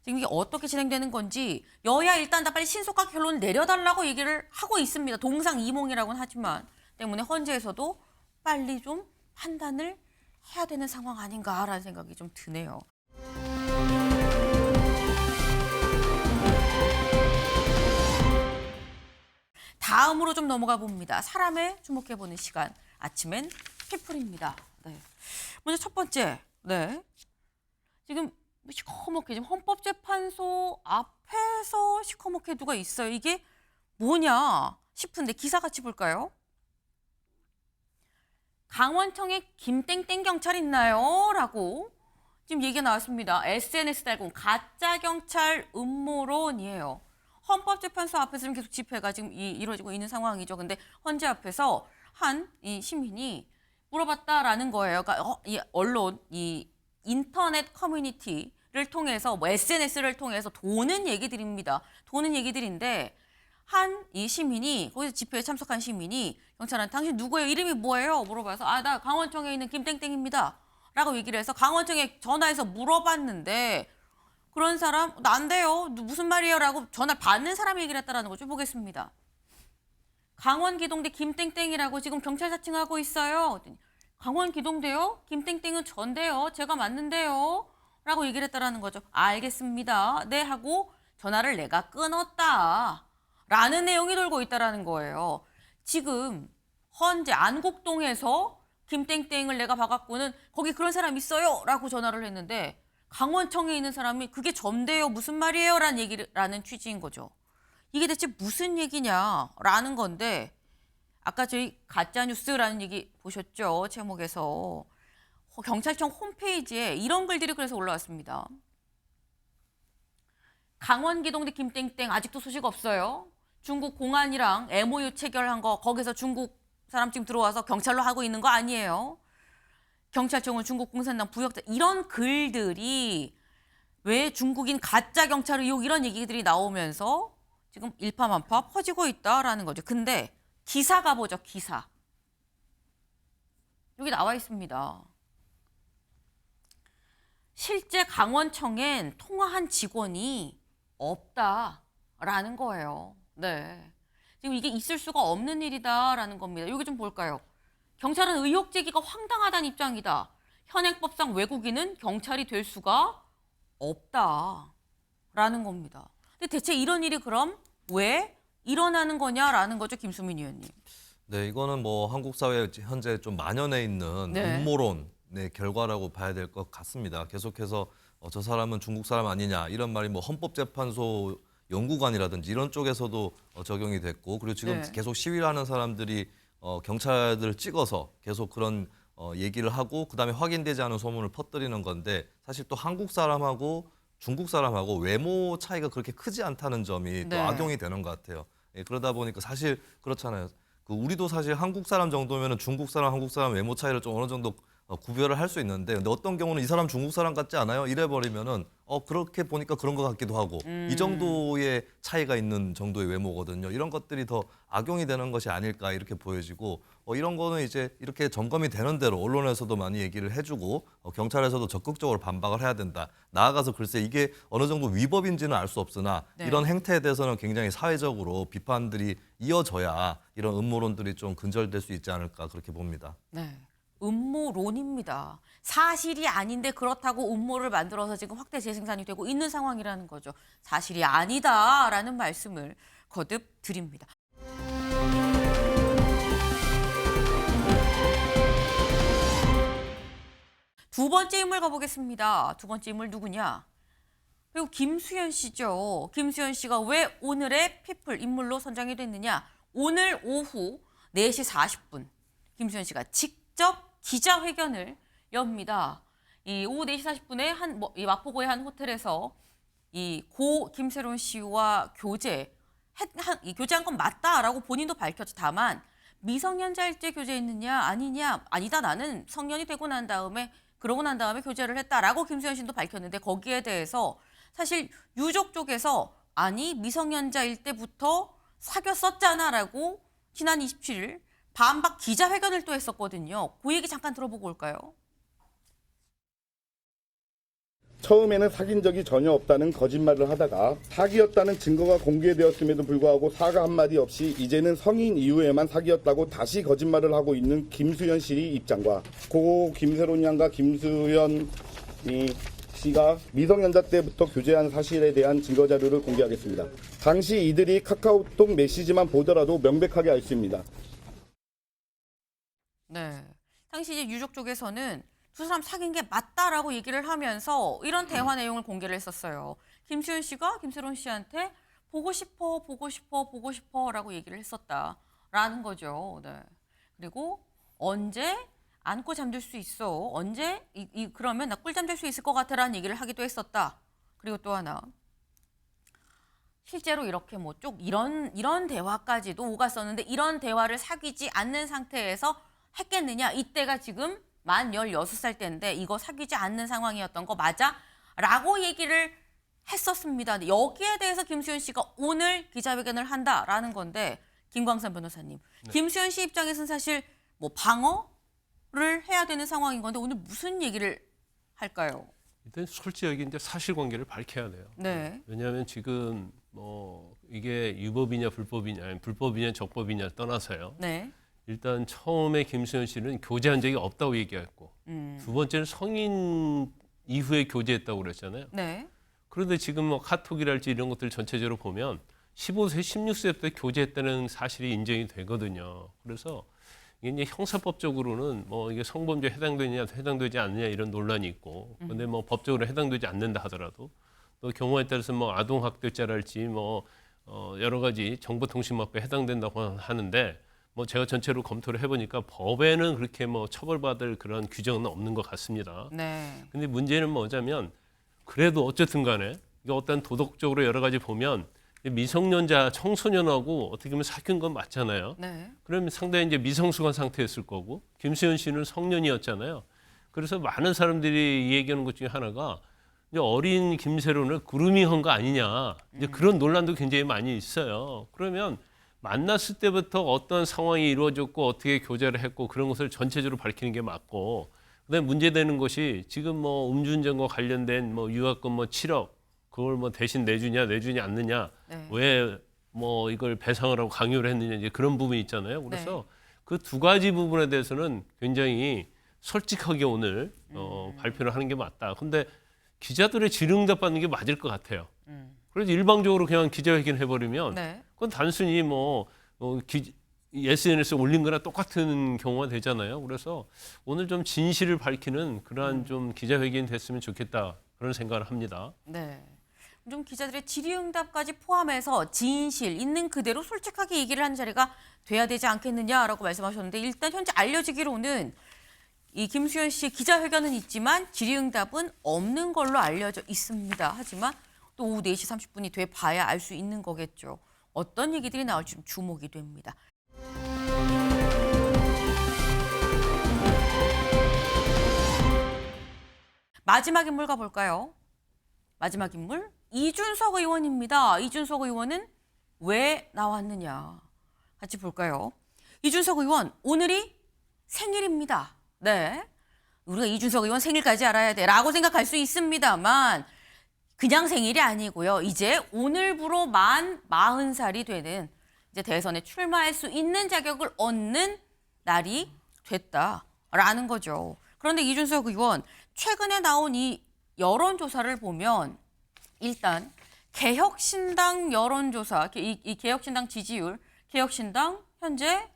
지금 이게 어떻게 진행되는 건지 여야 일단 다 빨리 신속하게 결론을 내려달라고 얘기를 하고 있습니다. 동상이몽이라고는 하지만 때문에 헌재에서도 빨리 좀 판단을 해야 되는 상황 아닌가라는 생각이 좀 드네요. 다음으로 좀 넘어가 봅니다. 사람에 주목해보는 시간. 아침엔 피플입니다. 네. 먼저 첫 번째. 네. 지금 시커멓게 지금 헌법재판소 앞에서 시커멓게 누가 있어요. 이게 뭐냐 싶은데 기사 같이 볼까요? 강원청에 김땡땡 경찰 있나요? 라고 지금 얘기가 나왔습니다. SNS 달고 가짜 경찰 음모론이에요. 헌법재판소 앞에서 지금 계속 집회가 지금 이루어지고 있는 상황이죠. 근데 헌재 앞에서 한 이 시민이 물어봤다라는 거예요. 그러니까 이 언론, 이 인터넷 커뮤니티를 통해서 뭐 SNS를 통해서 도는 얘기들입니다. 도는 얘기들인데 한 이 시민이 거기서 집회에 참석한 시민이 경찰한테 당신 누구예요? 이름이 뭐예요? 물어봐서 나 강원청에 있는 김땡땡입니다. 라고 얘기를 해서 강원청에 전화해서 물어봤는데 그런 사람 난데요. 무슨 말이에요? 라고 전화를 받는 사람이 얘기를 했다라는 거죠. 보겠습니다. 강원기동대 김땡땡이라고 지금 경찰 사칭하고 있어요. 강원기동대요? 김땡땡은 전데요. 제가 맞는데요. 라고 얘기를 했다라는 거죠. 알겠습니다. 네 하고 전화를 내가 끊었다. 라는 내용이 돌고 있다라는 거예요. 지금 헌재 안국동에서 김땡땡을 내가 봐갖고는 거기 그런 사람 있어요. 라고 전화를 했는데 강원청에 있는 사람이 그게 전데요. 무슨 말이에요? 라는 취지인 거죠. 이게 대체 무슨 얘기냐라는 건데 아까 저희 가짜뉴스라는 얘기 보셨죠? 제목에서. 경찰청 홈페이지에 이런 글들이 그래서 올라왔습니다. 강원기동대 김땡땡 아직도 소식 없어요. 중국 공안이랑 MOU 체결한 거 거기서 중국 사람 지금 들어와서 경찰로 하고 있는 거 아니에요. 경찰청은 중국 공산당 부역자 이런 글들이 왜 중국인 가짜 경찰 의혹 이런 얘기들이 나오면서 지금 일파만파 퍼지고 있다라는 거죠. 근데 기사가 뭐죠? 기사. 여기 나와 있습니다. 실제 강원청엔 통화한 직원이 없다라는 거예요. 네. 지금 이게 있을 수가 없는 일이다라는 겁니다. 여기 좀 볼까요? 경찰은 의혹 제기가 황당하다는 입장이다. 현행법상 외국인은 경찰이 될 수가 없다라는 겁니다. 근데 대체 이런 일이 그럼 왜 일어나는 거냐라는 거죠, 김수민 의원님. 네, 이거는 뭐 한국 사회에 현재 좀 만연해 있는 네. 음모론의 결과라고 봐야 될 것 같습니다. 계속해서 저 사람은 중국 사람 아니냐 이런 말이 뭐 헌법재판소 연구관이라든지 이런 쪽에서도 적용이 됐고, 그리고 지금 네. 계속 시위를 하는 사람들이 경찰들을 찍어서 계속 그런 얘기를 하고 그다음에 확인되지 않은 소문을 퍼뜨리는 건데, 사실 또 한국 사람하고 중국 사람하고 외모 차이가 그렇게 크지 않다는 점이 네. 또 악용이 되는 것 같아요. 예, 그러다 보니까 사실 그렇잖아요. 우리도 사실 한국 사람 정도면은 중국 사람, 한국 사람 외모 차이를 좀 어느 정도 구별을 할 수 있는데, 근데 어떤 경우는 이 사람 중국 사람 같지 않아요? 이래 버리면은 그렇게 보니까 그런 것 같기도 하고, 이 정도의 차이가 있는 정도의 외모거든요. 이런 것들이 더 악용이 되는 것이 아닐까 이렇게 보여지고, 이런 거는 이제 이렇게 점검이 되는 대로 언론에서도 많이 얘기를 해주고 경찰에서도 적극적으로 반박을 해야 된다. 나아가서 글쎄 이게 어느 정도 위법인지는 알 수 없으나 네. 이런 행태에 대해서는 굉장히 사회적으로 비판들이 이어져야 이런 음모론들이 좀 근절될 수 있지 않을까 그렇게 봅니다. 네. 음모론입니다. 사실이 아닌데 그렇다고 음모를 만들어서 지금 확대 재생산이 되고 있는 상황이라는 거죠. 사실이 아니다라는 말씀을 거듭 드립니다. 두 번째 인물 가보겠습니다. 두 번째 인물 누구냐? 그리고 김수현 씨죠. 김수현 씨가 왜 오늘의 피플 인물로 선정이 됐느냐? 오늘 오후 4시 40분 김수현 씨가 직접 기자회견을 엽니다. 이 오후 4시 40분에 이 마포구의 한 호텔에서 이 고 김세론 씨와 교제한 건 맞다라고 본인도 밝혔죠. 다만 미성년자일제 교제했느냐 아니냐, 아니다, 나는 성년이 되고 난 다음에 그러고 난 다음에 교제를 했다라고 김수현 씨도 밝혔는데, 거기에 대해서 사실 유족 쪽에서 아니 미성년자일 때부터 사귀었었잖아라고 지난 27일 반박 기자회견을 또 했었거든요. 그 얘기 잠깐 들어보고 올까요? 처음에는 사귄 적이 전혀 없다는 거짓말을 하다가 사귀었다는 증거가 공개되었음에도 불구하고 사과 한마디 없이 이제는 성인 이후에만 사귀었다고 다시 거짓말을 하고 있는 김수현 씨의 입장과 고 김세론 양과 김수현 씨가 미성년자 때부터 교제한 사실에 대한 증거 자료를 공개하겠습니다. 당시 이들이 카카오톡 메시지만 보더라도 명백하게 알 수 있습니다. 네. 당시 이제 유족 쪽에서는 두 사람 사귄 게 맞다라고 얘기를 하면서 이런 대화 내용을 공개를 했었어요. 김수현 씨가 김세론 씨한테 보고 싶어라고 얘기를 했었다라는 거죠. 네. 그리고 언제 안고 잠들 수 있어? 언제 그러면 나 꿀잠 잘 수 있을 것 같아라는 얘기를 하기도 했었다. 그리고 또 하나. 실제로 이렇게 뭐 쭉 이런 대화까지도 오갔었는데, 이런 대화를 사귀지 않는 상태에서 했겠느냐? 이때가 지금 만 16살 때인데 이거 사귀지 않는 상황이었던 거 맞아? 라고 얘기를 했었습니다. 여기에 대해서 김수현 씨가 오늘 기자회견을 한다라는 건데, 김광선 변호사님, 네. 김수현 씨 입장에서는 사실 뭐 방어를 해야 되는 상황인 건데 오늘 무슨 얘기를 할까요? 일단 솔직하게 이제 사실관계를 밝혀야 돼요. 네. 왜냐하면 지금 뭐 이게 유법이냐 불법이냐, 아니 불법이냐 적법이냐 떠나서요. 네. 일단 처음에 김수현 씨는 교제한 적이 없다고 얘기했고, 두 번째는 성인 이후에 교제했다고 그랬잖아요. 네. 그런데 지금 뭐 카톡이랄지 이런 것들 전체적으로 보면 15세, 16세 때 교제했다는 사실이 인정이 되거든요. 그래서 이게 이제 형사법적으로는 뭐 이게 성범죄에 해당되느냐 해당되지 않느냐 이런 논란이 있고, 근데 뭐 법적으로 해당되지 않는다 하더라도 또 경우에 따라서 뭐 아동학대죄랄지 뭐 여러 가지 정보통신법에 해당된다고 하는데, 뭐 제가 전체로 검토를 해보니까 법에는 그렇게 뭐 처벌받을 그런 규정은 없는 것 같습니다. 네. 근데 문제는 뭐냐면, 그래도 어쨌든 간에 이게 어떤 도덕적으로 여러 가지 보면 미성년자 청소년하고 어떻게 보면 사귄 건 맞잖아요. 네. 그러면 상당히 이제 미성숙한 상태였을 거고, 김수현 씨는 성년이었잖아요. 그래서 많은 사람들이 얘기하는 것 중에 하나가 이제 어린 김세론을 그루밍한 거 아니냐, 이제 그런 논란도 굉장히 많이 있어요. 그러면 만났을 때부터 어떤 상황이 이루어졌고 어떻게 교제를 했고 그런 것을 전체적으로 밝히는 게 맞고, 그다음에 문제되는 것이 지금 뭐 음주운전과 관련된 뭐 유학금 뭐 7억 그걸 뭐 대신 내주지 않느냐, 네. 왜 뭐 이걸 배상을 하고 강요를 했느냐 이제 그런 부분이 있잖아요. 그래서 그 두 가지 부분에 대해서는 굉장히 솔직하게 오늘 발표를 하는 게 맞다. 근데 기자들의 질의응답 받는 게 맞을 것 같아요. 그래서 일방적으로 그냥 기자회견 해버리면 네. 그건 단순히 SNS에 올린 거나 똑같은 경우가 되잖아요. 그래서 오늘 좀 진실을 밝히는 그러한 좀 기자회견이 됐으면 좋겠다 그런 생각을 합니다. 네. 좀 기자들의 질의응답까지 포함해서 진실, 있는 그대로 솔직하게 얘기를 하는 자리가 돼야 되지 않겠느냐라고 말씀하셨는데 일단 현재 알려지기로는 이 김수현 씨의 기자회견은 있지만 질의응답은 없는 걸로 알려져 있습니다. 하지만 또 오후 4시 30분이 돼 봐야 알 수 있는 거겠죠. 어떤 얘기들이 나올지 좀 주목이 됩니다. 마지막 인물 가볼까요? 마지막 인물 이준석 의원입니다. 이준석 의원은 왜 나왔느냐 같이 볼까요? 이준석 의원 오늘이 생일입니다. 네, 우리가 이준석 의원 생일까지 알아야 돼라고 생각할 수 있습니다만 그냥 생일이 아니고요. 이제 오늘부로 만 40살이 되는 이제 대선에 출마할 수 있는 자격을 얻는 날이 됐다라는 거죠. 그런데 이준석 의원 최근에 나온 이 여론조사를 보면 일단 개혁신당 여론조사, 이 개혁신당 지지율, 개혁신당 현재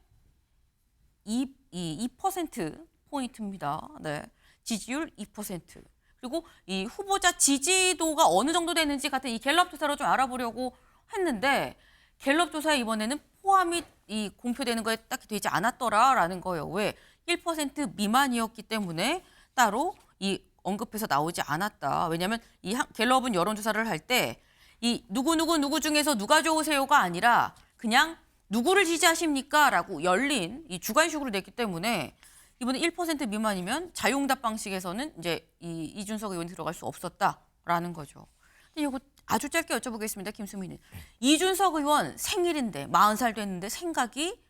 2%포인트입니다. 네, 지지율 2%. 그리고 이 후보자 지지도가 어느 정도 되는지 같은 이 갤럽 조사로 좀 알아보려고 했는데 갤럽 조사에 이번에는 포함이 이 공표되는 거에 딱히 되지 않았더라라는 거예요. 왜? 1% 미만이었기 때문에 따로 이 언급해서 나오지 않았다. 왜냐하면 이 갤럽은 여론조사를 할 때 이 누구 중에서 누가 좋으세요가 아니라 그냥 누구를 지지하십니까? 라고 열린 이 주관식으로 냈기 때문에 이번에 1% 미만이면 자유응답 방식에서는 이제 이 이준석 의원이 들어갈 수 없었다라는 거죠. 근데 이거 아주 짧게 여쭤보겠습니다. 김수민은. 이준석 의원 생일인데 40살 됐는데 생각이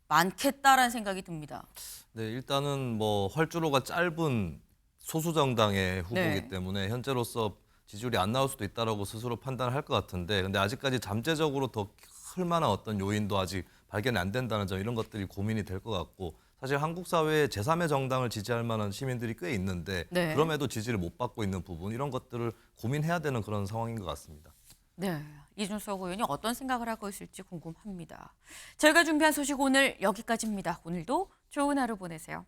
많겠다라는 생각이 듭니다. 네, 일단은 뭐 활주로가 짧은 소수 정당의 후보이기 네. 때문에 현재로서 지지율이 안 나올 수도 있다라고 스스로 판단을 할 것 같은데, 근데 아직까지 잠재적으로 더 클 만한 어떤 요인도 아직 발견이 안 된다는 점, 이런 것들이 고민이 될 것 같고, 사실 한국 사회에 제3의 정당을 지지할 만한 시민들이 꽤 있는데 네. 그럼에도 지지를 못 받고 있는 부분, 이런 것들을 고민해야 되는 그런 상황인 것 같습니다. 네, 이준석 의원이 어떤 생각을 하고 있을지 궁금합니다. 저희가 준비한 소식 오늘 여기까지입니다. 오늘도 좋은 하루 보내세요.